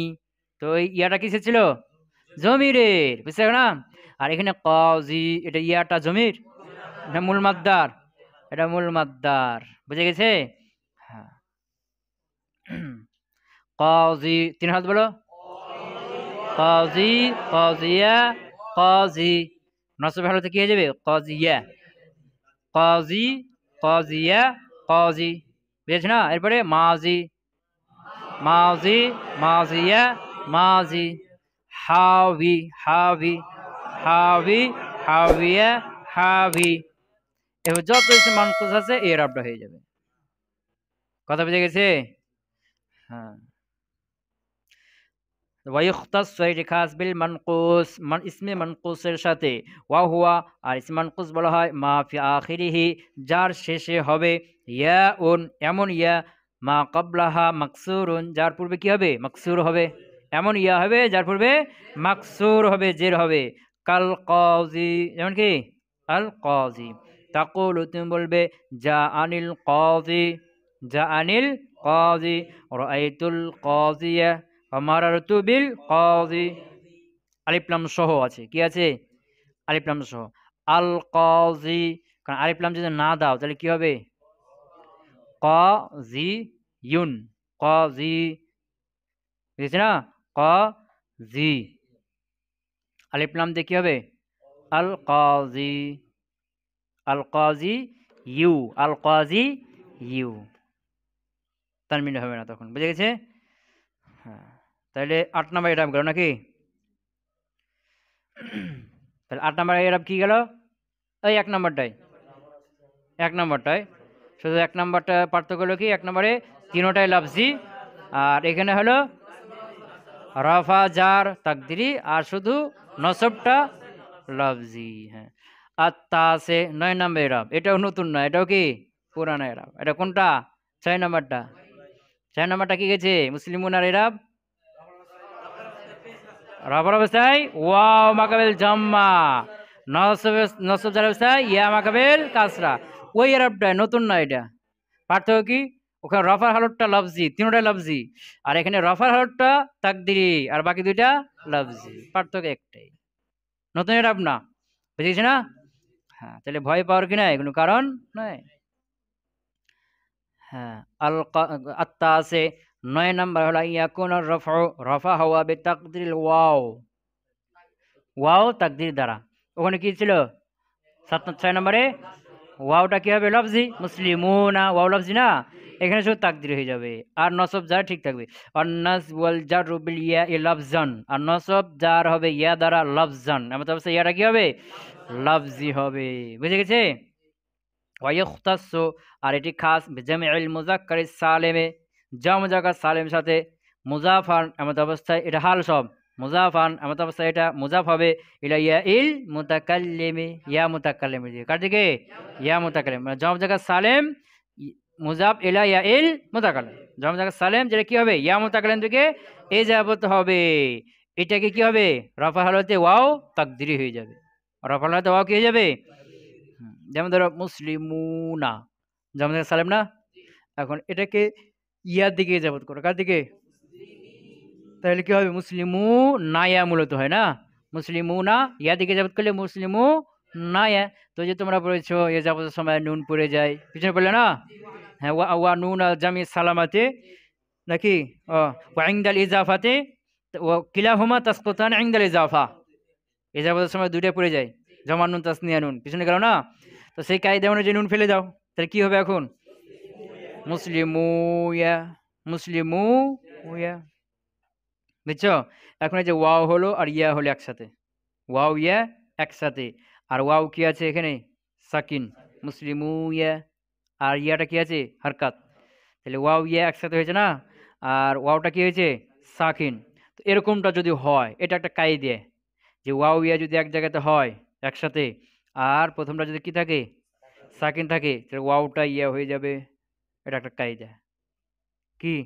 তো এই ইয়াটা কিসের ছিল, জমিরের, বুঝতে পারো না। আর এখানে কাজি, এটা ইয়াটা জমির, এটা মূল মাদ্দার, এটা মূল মাদ্দার, বুঝে গেছে। হ্যাঁ কাজি 3 হাত বলো, কাজি, কাজিয়া, কাজি, নসব হালতে কি হয়ে যাবে কাজিয়া, কাজি, কাজিয়া, কাজি, বুঝেছ না। এরপরে মাজি, মাজি, মাজিয়া, মাজি, হাবি, হাবি, হাবি, হাবিয়া, হাবি, এবার যত মানকুস আছে এর আপটা হয়ে যাবে, কথা বুঝে গেছে। হ্যাঁ ওয়াইখতাস এটি খাস বিল মানকুস, ইসমে মানকুসের সাথে, ওয়া হুয়া, আর ইসমে মানকুস বলা হয় মা ফি আখিরিহি, যার শেষে হবে ইয়া উন, এমন ইয়া, মা ক্বাবলাহা মাকসুরুন, যার পূর্বে কি হবে মাকসুর হবে, এমন ইয়া হবে যার পূর্বে মাকসুর হবে, জের হবে। কাল কাজি, যেমন কি আল কাজি, তাকুলু তুমি বলবে যা আনিল কাজি, যা আনিল কাজি, রাআইতুল কাজিয়া, মারারতু বিল কাজি, আলিফ লাম সহ আছে, কি আছে আলিফ লাম সহ, আল কাজি, কারণ আলিফ লাম যদি না দাও তাহলে কি হবে কাজি ইউন, কাজি, বুঝেছি না, কাজি, আলিফ লাম দিয়ে কি হবে আল কাজি, আল কাজি ইউ, আল কাজি ইউ, তানবিন হবে না তখন, বুঝে গেছে। হ্যাঁ তাহলে 8 নাম্বার এটা গেল নাকি, তাহলে 8 নাম্বার এরাব কি গেল, ওই 1 নাম্বারটাই, 1 নাম্বারটাই, শুধু 1 নাম্বারটা পার্থক্য হলো কি, 1 নাম্বারে তিনোটাই লফজি, আর এখানে হলো রফা জার তাকদিরি, আর শুধু নসবটা লফজি। হ্যাঁ আত্তা আছে 9 নাম্বার এরাব, এটাও নতুন নয়, এটাও কি পুরানো এরাব, এটা কোনটা 6 নাম্বারটা, 6 নাম্বারটা কি গেছে মুসলিমুন আর এরাব রফার অবস্থায় ওয়াও মাকাবেল জাম্মা, নসব, নসব জার অবস্থায় ইয়া মাকাবেল কাসরা, ওই এরাবটা নতুন না, এটা পার্থক্য কি, ওখানে রফার হালতটা লফজি, তিনটা লফজি, আর এখানে রফার হালতটা তাকদিরি, আর বাকি দুইটা লফজি, পার্থক্য একটাই। নতুন এরাব না, বুঝেছি না? হ্যাঁ, তাহলে ভয় পাওয়ার কি নাই, কোনো কারণ নাই। হ্যাঁ, আত্মা আছে। ৯ নাম্বার হলো ইয়াকুন রফা, রফা হওয়া বে তাকদির ওয়াও, ওয়াও তাকদির দ্বারা। ওখানে কি ছিল ৬ নম্বরে? ওয়াওটা কি হবে? লফজি। মুসলিমুনা ওয়াও লফজি না, এখানে শুধু তাকদির হয়ে যাবে, আর নসব জার ঠিক থাকবে। আর নাস ওয়াল জার বিল ইয়া ই লফজান, আর নসব জার হবে ইয়া দ্বারা লফজান, এমন অবস্থায় ইয়াটা কি হবে? লফজি হবে। বুঝে গেছে? ওয়াইখতাসু, আর এটি খাস বিজামিউল মুযাক্কার সালেমে, জাম মুযাক্কার সালেম সাথে মুজাফান এমত অবস্থায় এটা হাল সব মুজাফান এমত অবস্থায় এটা মুজাফ হবে ইলা ইয়া ইল মুতাকাল্লিমি, ইয়া মুতাকাল্লিম দিয়ে কার দিকে? ইয়া মুতাকাল্লিম, মানে জাম মুযাক্কার সালেম মুজাফ ইলা ইয়া ইল মুতাকাল্লিম, জাম মুযাক্কার সালেম যেটা কি হবে? ইয়া মুতাকাল্লিম দিকে ইজাফত হবে। এটাকে কি হবে? রফা হালতে ওয়াও তাকদিরি হয়ে যাবে, রফা হালতে ওয়াও কি হয়ে যাবে? যেমন ধরো মুসলিমুনা, যেমন সালেম না, এখন এটাকে ইয়ার দিকে ইজাফত করো, কার দিকে? তাহলে কি হবে? মুসলিমু নায়া মূলত হয় না, মুসলিমু না, ইয়া দিকে ইজাফত করলে মুসলিমু নায়া। তো যে তোমরা পড়েছো ইজাফতের সময় নুন পড়ে যায়, পিছনে পড়লে না? হ্যাঁ, ওয়া নুন আল জামি সালামাতে নাকি ওয়া ইনদাল ইজাফাতে, ওয়া কিলাহুমা তাসকুতান ইনদাল ইজাফা, ইজাফতের সময় দুইটা পড়ে যায়, জমা নুন তাসনিয়া নুন, পিছনে গেল না? তো সেই কায়দা অনুযায়ী নুন ফেলে দাও, তাহলে কি হবে এখন? মুসলিমুয়া, মুসলিমুয়া। বুঝছো? এখন এই যে ওয়াও হলো আর ইয়া হলো একসাথে, ওয়াও ইয়া একসাথে, আর ওয়াও কি আছে এখানে? সাকিন, মুসলিমুয়া, আর ইয়াটা কি আছে? হারকাত। তাহলে ওয়াও ইয়া একসাথে হয়েছে না, আর ওয়াওটা কি হয়েছে? সাকিন। তো এরকমটা যদি হয়, এটা একটা কায়দা, যে ওয়াও ইয়া যদি এক জায়গাতে হয় একসাথে, আর প্রথমটা যদি কি থাকে? সাকিন থাকে, তাহলে ওয়াওটা ইয়া হয়ে যাবে। এটা একটা কায়দা। কি?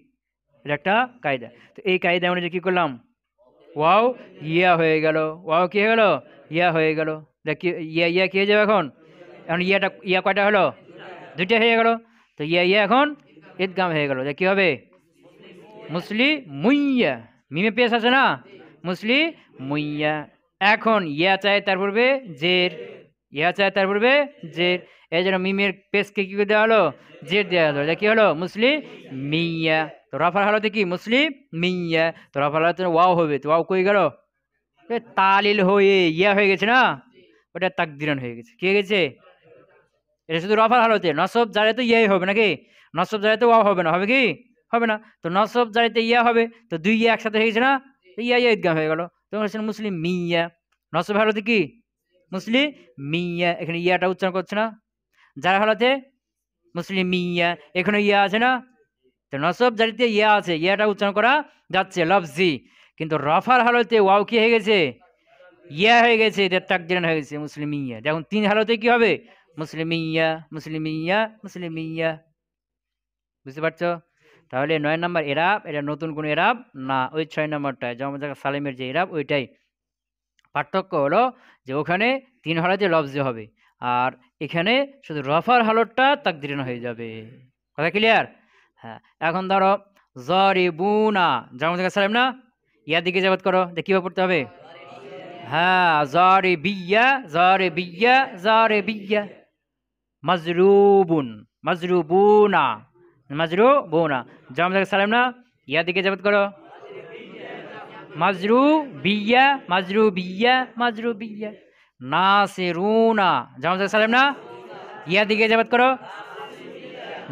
এটা একটা কায়দা। তো এই কায়দা অনুযায়ী কি করলাম? ওয়াও ইয়া হয়ে গেল, ওয়াও কি হয়ে গেল? ইয়া হয়ে গেল। কি ইয়া ইয়া কি হয়ে যাবে এখন? এখন ইয়াটা ইয়া কয়টা হলো? দুইটা হয়ে গেল। তো ইয়া ইয়া এখন ইদগাম হয়ে গেল, কি হবে? মুসলি মুইয়া, মিমে পেশ আছে না? মুসলি মুইয়া। এখন ইয়া চাই তার পূর্বে জের, ইয়া চাই তার পূর্বে জের, এই জন্য মিমের পেশকে কি দেওয়া হলো? জের দেওয়া হলো, কি হলো? মুসলি মিয়া। তো রফার হালতে কি? মুসলি মিয়া। তো রফার হালতে ওয়াও হবে, তো ওয়াও কই গেল? তালিল হয়ে ইয়া হয়ে গেছে না, ওটা তাকদিরান হয়ে গেছে। কি হয়ে গেছে? এটা শুধু রফার হালতে, নসব জারিতে ইয়াই হবে নাকি? নসব জারিতে ওয়াও হবে না, হবে কি? হবে না। তো নসব জারিতে ইয়া হবে, তো দুই ইয়া একসাথে হয়ে গেছে না, ইয়া ইয়া ইদগাম হয়ে গেল। তোমার মুসলিম মিয়া, নসব হালতে কি? মুসলিম মিয়া, এখানে ইয়াটা উচ্চারণ করছে না, যারা হালতে মুসলিম মিয়া, এখানে ইয়া আছে না, তো নসব জারিতে ইয়া আছে, ইয়াটা উচ্চারণ করা যাচ্ছে লফজি, কিন্তু রফার হালতে ওয়াও কি হয়ে গেছে? ইয়া হয়ে গেছে, এটা তাকদিরান হয়ে গেছে মুসলিম মিয়া। দেখুন তিন হালতে কি হবে? মুসলিম মিয়া, মুসলিম মিয়া, মুসলিম মিয়া। বুঝতে পারছো? তাহলে ৯ নম্বর এরাব, এটা নতুন কোন এরাব না, ওই ৬ নম্বরটায় জমা সালেমের যে এরাব ওইটাই। পার্থক্য হলো যে ওখানে তিন হালতে লফজি হবে, আর এখানে শুধু রফার হালতটা তাকদিরান হয়ে যাবে। কথা ক্লিয়ার? হ্যাঁ, এখন ধরো জরিবুনা, জমা সালেম না, ইয়ার দিকে যাবত করো, কিভাবে পড়তে হবে? হ্যাঁ, জরিবিয়া, জরিবিয়া, জরিবিয়া। মাজরুবুন, মাজরুবুনা, মাজরুবুনা, জমা সালেম না, ইয়ার দিকে যাবত করো, মাজরুবিয়া, মাজরুবিয়া, মাজরুবিয়া। নাসিরুনা, জমা সালেম না, ইয়া দিকে যাবত করো,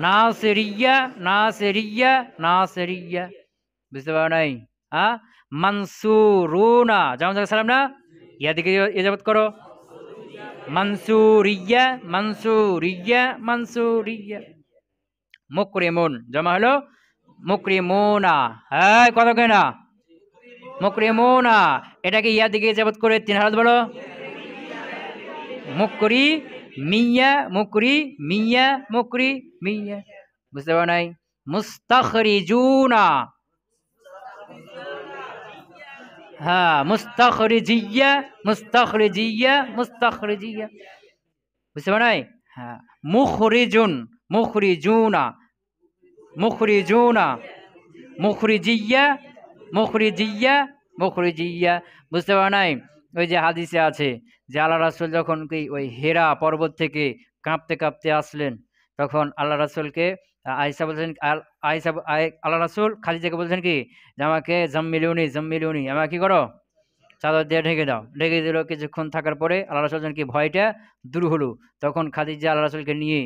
নাসিরিয়া, নাসিরিয়া, নাসিরিয়া। বুঝতে পারো নাই? হ্যাঁ, মানসুরুনা, জমা সালেম না, ইয়া দিকে যাবত করো, মানসুরিয়া, মানসুরিয়া, মানসুরিয়া। মুকরিমুন, জমা হলো মুকরিমুনা। হ্যাঁ, কত কেনা? মুকরিমুনা, এটাকে ইয়া দিকে যাবত করে তিন হালত বলো, মুকরি মিয়া, মুকরি মিয়া, মুকরি মিয়া। বুঝতে পারো নাই? মুস্তাখরিজুনা, হ্যাঁ, মুস্তাখরিজিয়া, মুস্তাখরিজিয়া, মুস্তাখরিজিয়া। বুঝতে পারো নাই? হ্যাঁ, মুখরিজুন, মুখরিজুনা, মুখরিজুনা, মুখরিজিয়া, মুখরিজিয়া, মুখরিজিয়া। বুঝতে পারো নাই? ওই যে হাদিসে আছে যে আল্লাহ রাসূল যখন কি ওই হেরা পর্বত থেকে কাঁপতে কাঁপতে আসলেন, তখন আল্লাহ রাসূলকে আয়েশা বলছেন, আল্লাহ রাসূল খাদিজাকে বলছেন কি যে আমাকে জাম্মিলুনি জাম্মিলুনি, আমাকে কি করো, চাদর দিয়ে ঢেকে দাও। ঢেকে দিল। কিছুক্ষণ থাকার পরে আল্লাহ রাসূল যখন কি ভয়টা দূর হলো, তখন খাদিজা আল্লাহ রাসূলকে নিয়ে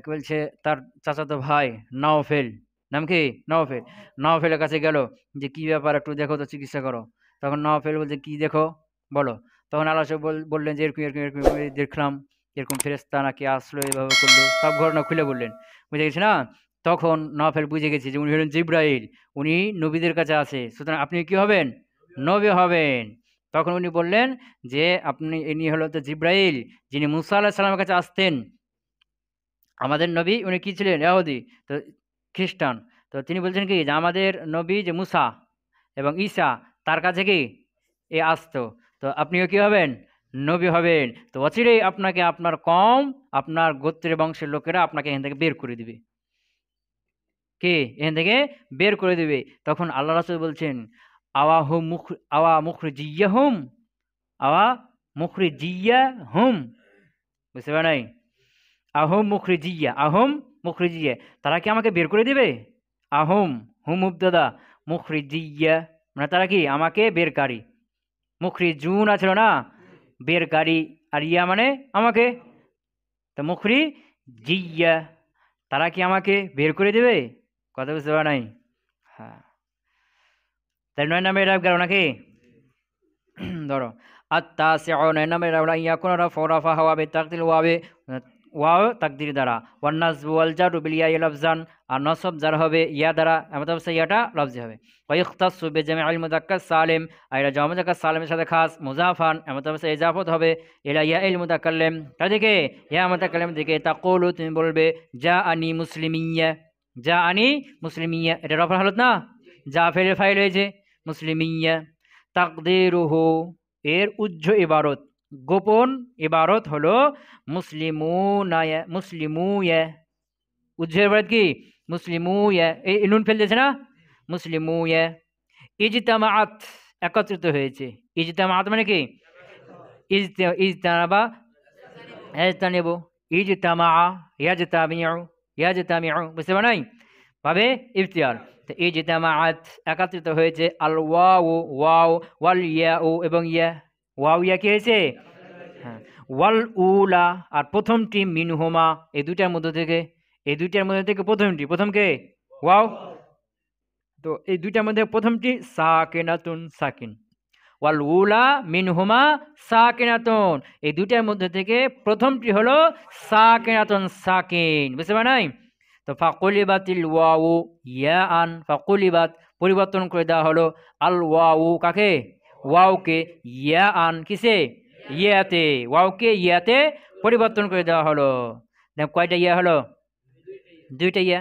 কি বলছে, তার চাচাতো ভাই নওফেল, নাম কি নওফেল, নওফেলের কাছে গেল যে কি ব্যাপার একটু দেখো তো, চিকিৎসা করো। তখন নওফেল বলছে কি দেখো বলো। তখন আল্লাহ রাসূল বললেন যে এরকম এরকম এরকম করে দেখলাম, এরকম ফেরেশতা নাকি আসলো, এভাবে করলো, সব ঘটনা খুলে বললেন। বুঝে গেছে না? তখন নওফেল বুঝে গেছে যে উনি হলেন জিব্রাইল, উনি নবীদের কাছে আছে, সুতরাং আপনি কি হবেন, নবী হবেন। তখন উনি বললেন যে আপনি, ইনি হলো তো জিব্রাইল, যিনি মুসা আলাহিসাল্লামের সাল্লামের কাছে আসতেন। আমাদের নবী উনি কি ছিলেন, ইহুদি, তো খ্রিস্টান। তো তিনি বলছেন কি যে আমাদের নবী যে মুসা এবং ঈসা, তার কাছে কি এ আসতো, তো আপনিও কি হবেন, নবী হবেন। তো অচিরেই আপনাকে আপনার কম, আপনার গোত্রের বংশের লোকেরা আপনাকে এখান থেকে বের করে দিবে। কে এখান থেকে বের করে দিবে। তখন আল্লাহ রাসূল বলছেন আওয়াহু মুখ, আওয়া মুখরিজিয়াহুম, আওয়া মুখরিজিয়াহুম। বুঝতে পারে নাই? আহম মুখরিজিয়া, আহম মুখরিজিয়া, তারা কি আমাকে বের করে দিবে? আহম, হুম মুবতাদা, মুখরিজিয়া মানে তারা কি আমাকে বেরকারী। মুখরিজুন আছে না, বেরকারী, আর ইয়া মানে আমাকে, তো মুখরিজিয়া, তারা কি আমাকে বের করে দেবে? কথা বুঝতে পারে নাই? হ্যাঁ, তাই ৯ নাম্বার এরা গেল নাকি? ধরো আত-তাসিউ, ৯ নাম্বার এরা হলো ইয়াকুনা রাফু রাফা হাওয়া বিতাকদিল ওয়াবে, ওয়াও তাকদির দ্বারা, ওয়ান নাসবু ওয়াল জারু বিল ইয়া লাফজান, আর নসব যার হবে ইয়া দ্বারা, এমন অবস্থায় ইয়াটা লফজি হবে। ওয়া ইখতাসু বিজামি'আল মুযাক্কার সালিম, আর এটা জামা মুযাক্কার সালিমের সাথে খাস, মুযাফান এমন অবস্থায় ইজাফত হবে ইলা ইয়াইল মুতাকাল্লিম, তাদেরকে ইয়া মুতাকাল্লিম দিকে, তাকুলু তুমি বলবে জাআনি মুসলিমিয়া, জাআনি মুসলিমিয়া, এটা রফা হালত না, যা ফেলে ফাইল হয়েছে মুসলিমিয়া। তাকদিরুহু, এর উজ্জ ইবারত, গোপন ইবারত হলো মুসলিমুনায়া, মুসলিমুয়া, উজ্জের ইবারত কি মুসলিমুয়া, এই নুন ফেল দিয়েছে না, মুসলিমুয়া। ইজতামাআত, একত্রিত হয়েছে। ইজতামাআত মানে কি ইজতানাবা, ইজতানিবু, ইজতামা, ইয়াজতামিউ, ইয়াজতামিউ, বুঝতে পারেন নাই? ভাবে ইফতিয়ার। তো ইজতামাআত, একত্রিত হয়েছে। আল ওয়াও, ওয়াও, ওয়াল ইয়াউ, এবং ইয়া, ওয়াও ইয়া কি হয়েছে, হ্যাঁ, ওয়াল উলা, আর প্রথমটি মিনহুমা, এই দুইটার মধ্যে থেকে, এই দুইটার মধ্যে থেকে প্রথমটি, প্রথমকে ওয়াও, তো এই দুইটার মধ্যে প্রথমটি সাকিনাতুন, সাকিন, ওয়াল উলা মিনহুমা সাকিনাতুন, এই দুইটার মধ্যে থেকে প্রথমটি হলো সাকিনাতুন, সাকিন। বুঝতে পারেন নাই? তো ফাকুলিবাতিল ওয়াউ ইয়া আন, ফাকুলিবাত, পরিবর্তন করে দেওয়া হলো, আল ওয়াউ কাকে, ওয়াওকে, ইয়া আন কিসে, ইয়াতে, ওয়াওকে ইয়াতে পরিবর্তন করে দেওয়া হলো। কয়টা ইয়া হলো, দুইটা ইয়া।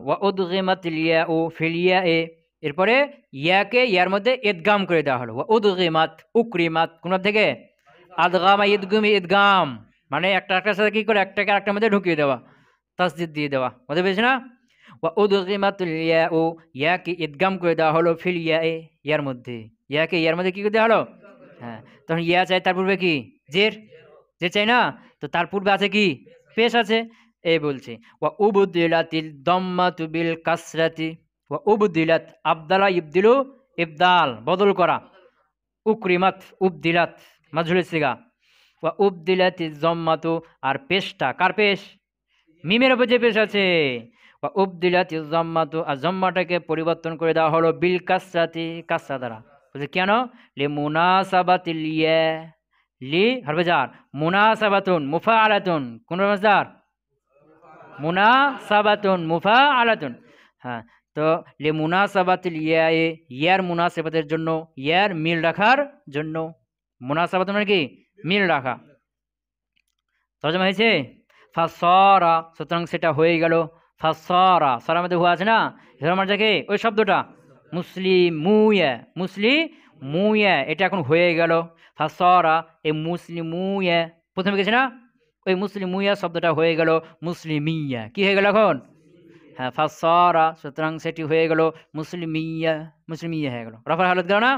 ওয়া উদগিমাতিল ইয়াউ ফিল ইয়ায়ে, এরপরে ইয়াকে ইয়ার মধ্যে ইদগাম করে দেওয়া হলো। ওয়া উদগিমাত, উকরিমাত, কোন থেকে, আদগামা ইদগুমি, ইদগাম মানে একটা একটার সাথে কি করে একটাকে আরেকটার মধ্যে ঢুকিয়ে দেওয়া, তাসদিদ দিয়ে দেওয়া, বুঝতে পেরেছ না? ওয়া উদগিমাতুল ইয়াউ, ইয়াকে ইদগাম করে দেওয়া হলো ফিল ইয়ায়ে, ইয়ার মধ্যে, ইয়াকে ইয়ার মধ্যে কি করে দেওয়া হলো, হ্যাঁ। তখন ইয়া চাই, তার পূর্বে কি জের, যে চাই না, তো তার পূর্বে আছে কি পেশ আছে, এই বলছে। ওয়া উবদিলাতিল দাম্মাতু বিল কাসরাতি, ওয়া উবদিলাত, আবদালা ইবদিলু, ইবদাল বদল করা, উকরিমাত, উবদিলাত মাজহুলের সিগা। ওয়া উবদিলাতিজ যাম্মাতু, আর পেশটা কার পেশ, মিমের উপর যে পেশ আছে। ওয়া উবদিলাতিজ যাম্মাতু, আর যাম্মাটাকে পরিবর্তন করে দেওয়া হলো বিল কাসরাতি, কাসরা দ্বারা। বলছে কেন, লি মুনাসাবাতিল ইয়া, লি হরফে জার, মুনাসাবাতুন মুফাআলাতুন, কোন মাসদার, মুনাসাবাতুন মুফাআলাতুন, হ্যাঁ। তো লি মুনাসাবাতিল ইয়ায়ে, ইয়ার মুনাসাবাতের জন্য, ইয়ার মিল রাখার জন্য, মুনাসাবাত মানে কি মিল রাখা। তরজমা হয়েছে ফাসরা, সুতরাং সেটা হয়ে গেল। ফাসরা, সারার মধ্যে হুয়া আছে না, হেরমার যাকে ওই শব্দটা মুসলিমুয়া, মুসলিমুয়া, এটা এখন হয়ে গেল। ফাসরা, এই মুসলিমুয়া প্রথমে গেছে না, ওই মুসলিমুয়া শব্দটা হয়ে গেল মুসলিমিয়া, কি হয়ে গেল এখন, হ্যাঁ ফাসারা, সুতরাং সেটি হয়ে গেল মুসলিমিয়া, মুসলিমিয়া হয়ে গেল, রফার হালত গেল না।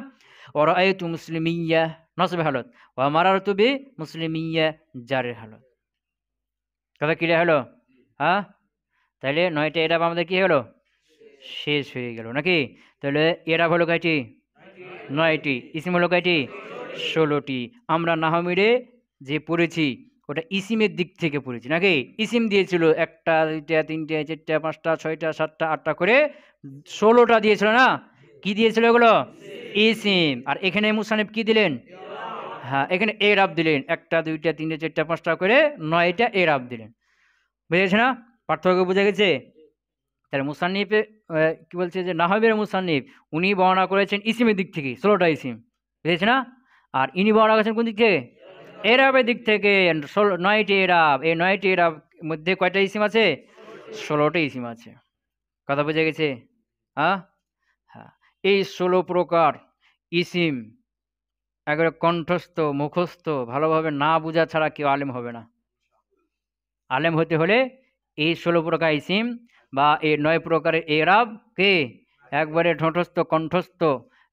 ওরাআইতু মুসলিমিয়া নসব হালত, ওয়া মারারতু বি মুসলিমিয়া জারের হালত। কথা ক্লিয়ার হলো? হ্যাঁ, তাহলে 9টা এরাব আমাদের কি হলো, শেষ হয়ে গেল নাকি? তাহলে এরাব হলো কয়টি? 9টি। ইসিম হলো কয়টি? 16টি। আমরা নাহমিরে যে পড়েছি ওটা ইসিমের দিক থেকে পড়েছি নাকি? ইসিম দিয়েছিল 1টা 2টা 3টা 4টা 5টা 6টা 7টা 8টা করে, 16টা দিয়েছিল না? কি দিয়েছিল এগুলো? ইসিম। আর এখানে মুসান্নিফ কি দিলেন? হ্যাঁ, এখানে এরাব দিলেন 1টা 2টা 3টা 4টা 5টা করে 9টা এরাব দিলেন। বুঝেছে না? পার্থক্য বুঝে গেছে? তাহলে মুসান্নিফে কি বলছে যে নাহবের মুসান্নিফ উনি বর্ণনা করেছেন ইসিমের দিক থেকে, 16টা ইসিম, বুঝেছে না? আর ইনি বর্ণনা করেছেন কোন দিক থেকে? এরাবের দিক থেকে। 9টি এরাব, এই 9টি এরাব মধ্যে কয়টা ইসিম আছে? 16টা ইসিম আছে। কথা বুঝে গেছে? হ্যাঁ, হ্যাঁ। এই 16 প্রকার ইসিম একবারে কণ্ঠস্থ মুখস্থ ভালোভাবে না বোঝা ছাড়া কেউ আলেম হবে না। আলেম হতে হলে এই 16 প্রকার ইসিম বা এই 9 প্রকারের এরাবকে একবারে ঠোঁটস্থ কণ্ঠস্থ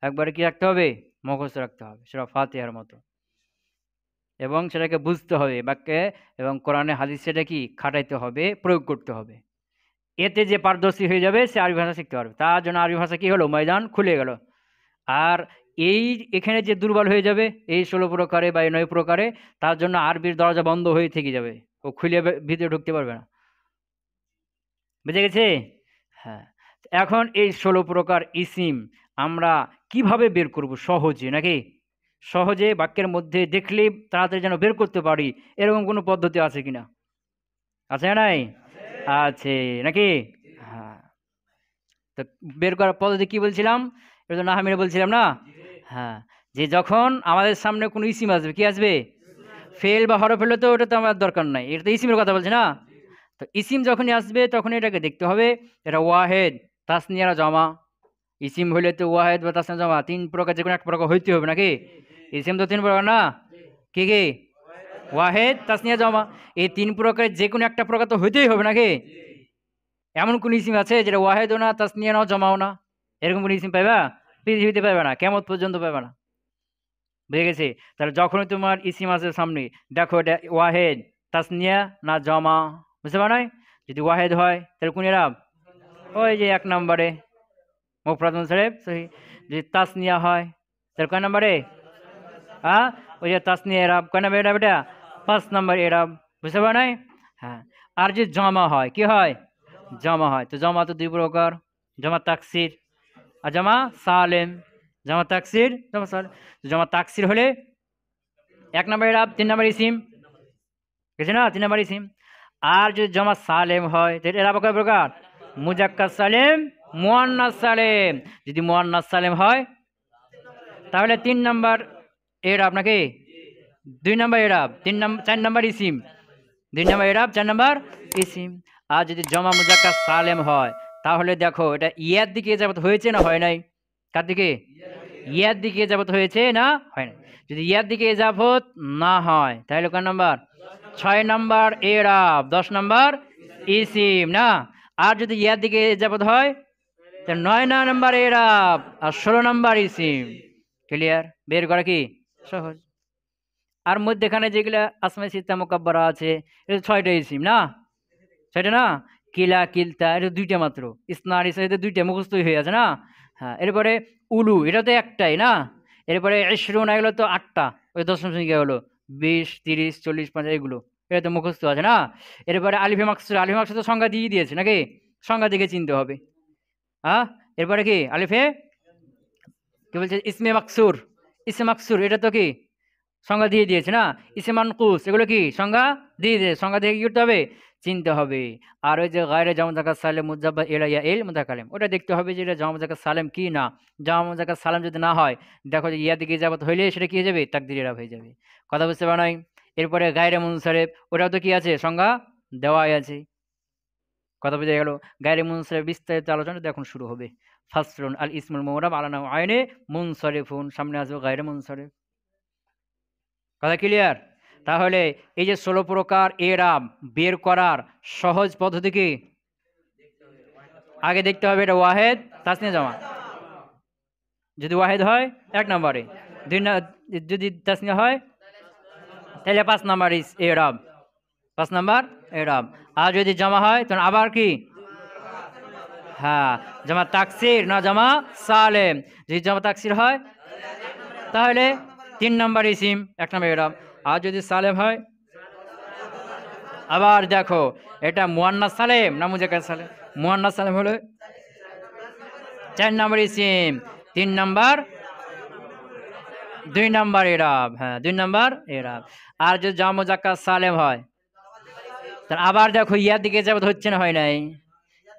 একবারে কি রাখতে হবে? মুখস্থ রাখতে হবে, সেটা ফাতিহার মতো। এবং সেটাকে বুঝতে হবে বাক্যে, এবং কোরআনে হাদিস সেটা কি খাটাইতে হবে, প্রয়োগ করতে হবে। এতে যে পারদর্শী হয়ে যাবে সে আরবি ভাষা শিখতে পারবে। তার জন্য আরবি ভাষা কি হলো, ময়দান খুলে গেল। আর এই এখানে যে দুর্বল হয়ে যাবে এই 16 প্রকারে বা এই 9 প্রকারে, তার জন্য আরবির দরজা বন্ধ হয়ে থেকে যাবে, ও খুলে ভিতরে ঢুকতে পারবে না। বুঝে গেছে? হ্যাঁ। এখন এই 16 প্রকার ইসিম আমরা কিভাবে বের করব সহজে, নাকি? সহজে বাক্যের মধ্যে দেখলেই তাড়াতাড়ি যেন বের করতে পারি, এরকম কোনো পদ্ধতি আছে কিনা? আছে না নাই? আছে নাকি? হ্যাঁ। তো বের করার পদ্ধতি কি বলছিলাম? এটা তো নাহমিরে বলছিলাম না? হ্যাঁ, যে যখন আমাদের সামনে কোনো ইসিম আসবে, কি আসবে? ফেল বা হরফ হলে তো ওটা তো আমার দরকার নাই, এটা তো ইসিমের কথা বলছে না? তো ইসিম যখনই আসবে তখন এটাকে দেখতে হবে এটা ওয়াহেদ, তাসনিয়া না জমা। ইসিম হইলে তো ওয়াহেদ বা তাসনিয়া জমা 3 প্রকার যে কোনো এক প্রকার হইতে হবে নাকি? ইসিম তো 3 প্রকার না? কি কি? ওয়াহেদ, তাসনিয়া, জমা। এই 3 প্রকারের যে কোনো একটা প্রকার তো হইতেই হবে নাকি? এমন কোন ইসিম আছে যেটা ওয়াহেদও না, তাসনিয়া নাও, জমাও না? এরকম কোন ইসিম পাইবা? পৃথিবীতে পাইবা না, কিয়ামত পর্যন্ত পাইবা না। বুঝে গেছি? তাহলে যখনই তোমার ইসিম আছে সামনে, দেখো এটা ওয়াহেদ, তাসনিয়া না জমা। বুঝতে পারো নাই? যদি ওয়াহেদ হয় তাহলে কোন এরাব? ওই যে 1 নম্বরে মুফরাদ মুনসারিফ সহি। যদি তাসনিয়া হয় তাহলে কয় নম্বরে? হ্যাঁ, ওই যে তাসনিয়া এরাব। কয় নম্বর এরাব এটা? 5 নম্বর এরাব। বুঝতে পারো নাই? হ্যাঁ। আর যদি জমা হয়, কি হয়? জমা হয়। তো জমা তো 2 প্রকার, জমা তাকসির আর জমা সালেম। জমা তাকসির, জমা সালেম। জমা তাকসির হলে 1 নম্বর এরাব, 3 নম্বর ইসিম, বুঝছে না? 3 নম্বর ইসিম। আর যদি জমা সালেম হয় তাহলে এরাব কয় প্রকার? মুজাক্কার সালেম, মুয়ান্নাস সালেম। যদি মুয়ান্নাস সালেম হয় তাহলে 3 নম্বর এরাব নাকি? 2 নম্বর এরাব, 3 নম্বর 4 নম্বর ইসিম। 2 নম্বর এরাব, 4 নম্বর ইসিম। আর যদি জমা মুজাক্কার সালেম হয় তাহলে দেখো এটা ইয়ার দিকে যাবত হয়েছে না হয় নাই? কার দিকে? ইয়ার দিকে যাবত হয়েছে না হয় নাই? যদি ইয়ার দিকে যাবত না হয় তাহলে কয় নম্বর? 6 নম্বর এরাব, 10 নম্বর ইসিম না? আর যদি ইয়ার দিকে যাবত হয় তাহলে 9 নম্বর এরাব আর 16 নম্বর ইসিম। ক্লিয়ার? বের করা কি সহজ। আর মধ্যেখানে যেগুলা আসমাই সিত্তা মুকাব্বারা আছে এটা 6টা ইসিম না? 6টা না? কিলা, কিলতা এটা 2টা মাত্র। ইসনার, ইসনা এটা 2টা মুখস্থই হয়ে আছে না? হ্যাঁ, এরপরে উলু এটা তো একটাই না? এরপরে ইশরুন এগুলো তো 8টা, ওই দশম সংখ্যা হলো 20 30 40 50 এগুলো, এটা তো মুখস্থ আছে না? এরপরে আলিফে মাকসুর, আলিফে মাকসুর তো সংজ্ঞা দিয়ে দিয়েছে নাকি? সংজ্ঞা দেখে চিনতে হবে। হ্যাঁ, এরপরে কি আলিফে কি বলছে? ইসমে মাকসুর, ইসমে মাকসুর এটা তো কি সংজ্ঞা দিয়ে দিয়েছে না? ইসে মানকুস এগুলো কি সংজ্ঞা দিয়ে দিয়েছে, সংজ্ঞা দেখে কি করতে হবে? চিনতে হবে। আর ওই যে গায়রে জামা মুজাক্কার সালেম মুজাব্বা ইলা ইয়া ইল মুতাকাল্লিম, ওটা দেখতে হবে যে এটা জামা মুজাক্কার সালেম কি না। জামা মুজাক্কার সালেম যদি না হয় দেখো যে ইয়া দিকে যাবত হইলে সেটা কি হয়ে যাবে? তাকদির ইরাব হয়ে যাবে। কথা বুঝতে পারো নাই? এরপরে গায়রে মুনসারিফ ওটাও তো কি আছে? সংজ্ঞা দেওয়াই আছে। কথা বুঝে গেল? গায়রে মুনসারিফ বিস্তারিত আলোচনা এখন শুরু হবে। ফাসলুন আল ইসমুল মুরাব আলা নাওআইনি মুনসারিফুন, সামনে আসবে গায়রে মুনসারিফ। কথা ক্লিয়ার? তাহলে এই যে 16 প্রকার এরাব বের করার সহজ পদ্ধতি কি? আগে দেখতে হবে এটা ওয়াহেদ তাসনিয়া জামা। যদি ওয়াহেদ হয় 1 নম্বরে, যদি তাসনিয়া হয় তাহলে 5 নাম্বার এরাব, 5 নাম্বার এরাব। আর যদি জামা হয় তখন আবার কি, হ্যাঁ, জামা তাকসির না জামা সালেম। যদি জামা তাকসির হয় তাহলে 3 নাম্বার ইসিম, 1 নাম্বার এরাব। আর যদি সালেম হয়, আবার দেখো এটা মুয়ান্নাস সালেম না মুজাক্কার সালেম। মুয়ান্নাস সালেম হলে 4 নাম্বার ইসিম, 3 নাম্বার 2 নাম্বার এরাব, হ্যাঁ 2 নাম্বার এরাব। আর যদি জামা মুজাক্কার সালেম হয় তাহলে আবার দেখো ইয়ার দিকে যাব, হচ্ছে না, হয় নাই।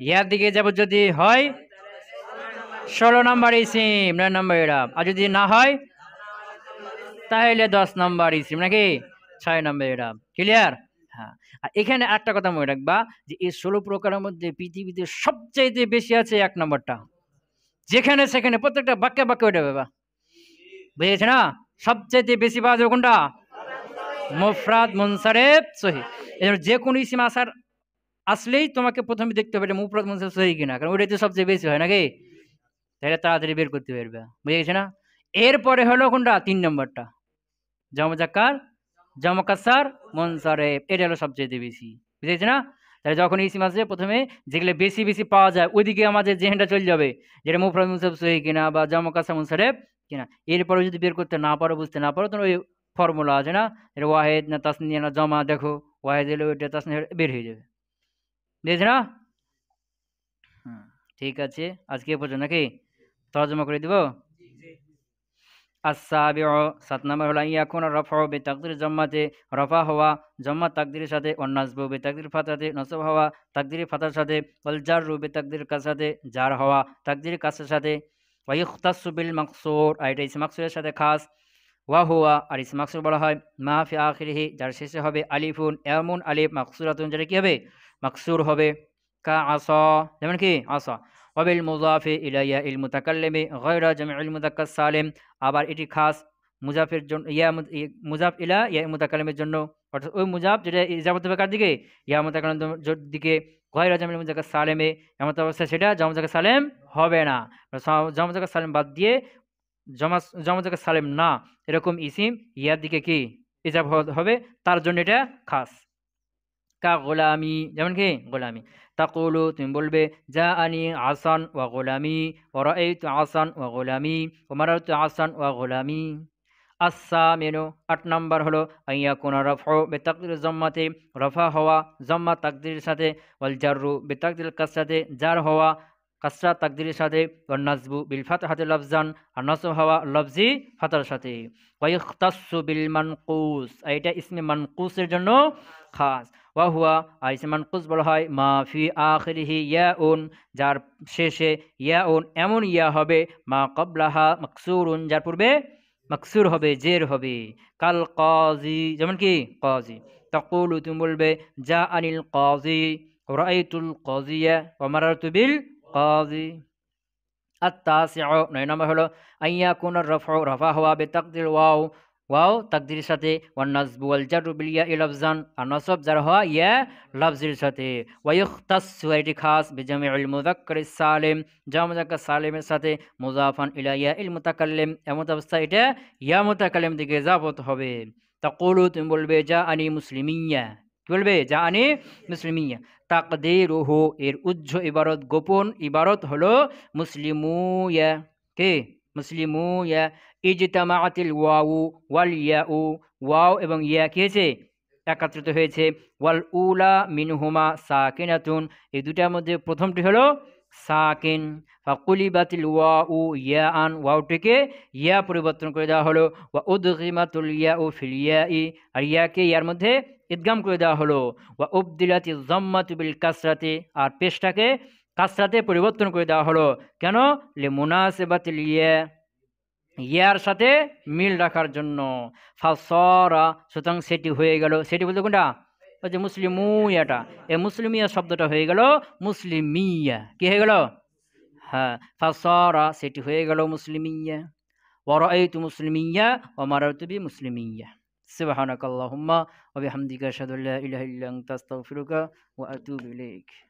ইয়ার দিকে যাব যদি হয় 16 নাম্বার ইসিম, 9 নাম্বার এরাব। আর যদি না হয় তাহলে 10 নাম্বার ইসিম নাকি 6 নাম্বার এরাব। ক্লিয়ার? হ্যাঁ। আর এখানে একটা কথা মনে রাখবা যে এই 16 প্রকারের মধ্যে পৃথিবীতে সবচাইতে বেশি আছে 1 নাম্বারটা। যেখানে সেখানে প্রত্যেকটা বাক্যে বাক্যে ওইটা বাবা, বুঝেছে না? সবচাইতে বেশি পাওয়া যাবে কোনটা? মুফরাদ মুনসারিফ সহিহ। এজন্য যে কোনো ইসিম আসলেই তোমাকে প্রথমে দেখতে হবে এটা মুফরাদ মুনসারিফ সহিহ কিনা, কারণ ওইটাই তো সবচেয়ে বেশি হয় নাকি? তাহলে তাড়াতাড়ি বের করতে পারবে, বুঝে গেছে না? এরপরে হলো কোনটা? 3 নম্বরটা জামা মুজাক্কার জামা মুকাসসার মুনসারিফ, এটা হলো সবচেয়ে বেশি, বুঝেছে না? তাহলে যখন ইসিম আসবে প্রথমে যেগুলো বেশি বেশি পাওয়া যায় ওইদিকে আমাদের জেহেনটা চলে যাবে, যেটা মুফরাদ মুনসারিফ সহিহ কিনা বা জামা মুকাসসার মুনসারিফ কিনা। এরপরে যদি বের করতে না পারো, বুঝতে না পারো, তখন ওই ফর্মুলা আছে না, এটা ওয়াহেদ না তাসনিয়া না জামা, দেখো ওয়াহেদ এলে ওইটা তাসনিয়া বের হয়ে যাবে, বুঝেছে না? ঠিক আছে, আজকে এ পর্যন্ত নাকি? তর্জমা করে দিব। আস-সাবিউ, 7 নাম্বার হলো ইয়াকুনা রাফউ বিতাকদির জাম্মাতে, রফা হওয়া জাম্মা তাকদিরের সাথে, ওয়ান নাসবু বিতাকদির ফাতাতে, নসব হওয়া তাকদির ফাতার সাথে, ওয়াল জাররু বিতাকদির কাসরাতে, জার হওয়া তাকদির কাসরার সাথে, ওয়া ইখতাসসু বিল মাকসুর, আর এটা ইসম মাকসুরের সাথে খাস। ওয়া হুয়া, আর ইসম মাকসুর বলা হয় মা ফি আখিরিহি, যার শেষে হবে আলিফুন, এমন আলিফ মাকসুরাতুন যেটা কি হবে? মাকসুর হবে। কা আসা, যেমন কি আসা। ওয়াবিল মুযাফি ইলাইয়া ইল মুতাকাল্লিমি গায়রা জামিউল মুযাক্কার সালিম, আবার এটি খাস মুজাফের জন্য, মুজাফ ইলা ইয়া মুতাকাল্লিমের জন্য, অর্থাৎ ওই মুজাফ যেটা ইজাফত হবে কার দিকে? ইয়া মুতাকাল্লিমের দিকে। গায়রা জামিউল মুযাক্কার সালিমে, এমত অবস্থায় সেটা জামা মুযাক্কার সালিম হবে না। জামা মুযাক্কার সালিম বাদ দিয়ে জামা মুযাক্কার সালিম না এরকম ইসিম ইয়ার দিকে কি ইজাফত হবে, তার জন্য এটা খাস। কা গোলামি, যেমন কি গোলামি। তাকুলু, তুমি বলবে যা আনি আসান ওয়া গোলামি, ওয়া রাআইতু আসান ওয়া গোলামি, ওয়া মারারতু আসান ওয়া গোলামি। আস-সামিনু, 8 নাম্বার হলো আইয়াকুনা রাফউ বিতাকদির জাম্মাতে, রফা হওয়া জাম্মা তাকদিরের সাথে, ওয়াল জাররু বিতাকদির কাসরাতে, জার হওয়া কাসরা তাকদিরের সাথে, ওয়ান নাসবু বিল ফাতহাতি লাফজান, আর নসব হওয়া লফজি ফাতার সাথে। ওয়া ইখতাসসু বিল মানকুস, এটা ইসমে মানকুসের জন্য খাস। ওয়া হুয়া, আর ইসমে মানকুস বলা হয় মা ফি আখিরিহি ইয়াউন, যার শেষে ইয়াউন, এমন ইয়া হবে, মা ক্বাবলাহা মাকসুরুন, যার পূর্বে মাকসুর হবে, জের হবে। কাল কাজি, যেমন কি কাজি। তাকুলু, তুমি বলবে যা আনিল কাজি, রাআইতুল কাজিয়া, ওয়া মারারতু বিল কাজি। আত-তাসিউ, 9 নম্বর হলো আইয়াকুনা রাফউ, রফা হওয়া বিতাকদির ওয়াও, ওয়াও তাকদিরের সাথে, ওয়ান নাসবু ওয়াল জাররু বিল ইয়া লাফজান, আর নসব জার হওয়া ইয়া লফজের সাথে। ওয়া ইখতাসসু, এটি খাস বিজামিউল মুযাক্কারিস সালিম, জামা মুযাক্কার সালিমের সাথে, মুযাফান ইলা ইয়া মুতাকাল্লিম, এমন অবস্থা এটা ইয়া মুতাকাল্লিম দিকে ইজাফত হবে। তাকুলু, তুমি বলবে যা আনি মুসলিমিয়া, কি বলবে? যা আনি মুসলিমিয়া। তাকদিরুহু, এর উজ্জ ইবারত, গোপন ইবারত হলো মুসলিমুয়া, কে? মুসলিমুয়া। ইজতামাআতিল ওয়াউ ওয়াল ইয়াউ, ওয়াও এবং ইয়া কি হয়েছে? একত্রিত হয়েছে। ওয়াল উলা মিনহুমা সাকিনাতুন, এই দুটার মধ্যে প্রথমটি হলো সাকিন। ফাকুলিবাতিল ওয়াউ ইয়াআন, ওয়াওটিকে ইয়া পরিবর্তন করে দেওয়া হলো। ওয়া উদগিমাতুল ইয়াউ ফিল ইয়াই, আর ইয়াকে ইয়ার মধ্যে ইদগাম করে দেওয়া হলো। ওয়া উবদিলাতিজ যাম্মাতু বিল কাসরাতি, আর পেশটাকে কাসরাতে পরিবর্তন করে দেওয়া হলো। কেন? লিমুনাসিবাতিল ইয়া, ইয়ার সাথে মিল রাখার জন্য। ফাসরা, সুতরাং সেটি হয়ে গেল। সেটি বলতে কোনটা? ওই যে মুসলিমুয়াটা, এই মুসলিমিয়া শব্দটা হয়ে গেল মুসলিমিয়া। কি হয়ে গেল? হ্যাঁ, ফাসরা, সেটি হয়ে গেল মুসলিমিয়া। ওয়া রাআইতু মুসলিমিয়া ওয়া মারারতু বি মুসলিমিয়া। সুবহানাকাল্লাহুম্মা ওয়া বিহামদিকা আশহাদু আল্লা ইলাহা ইল্লা আনতা আস্তাগফিরুকা ওয়া আতুবু ইলাইক।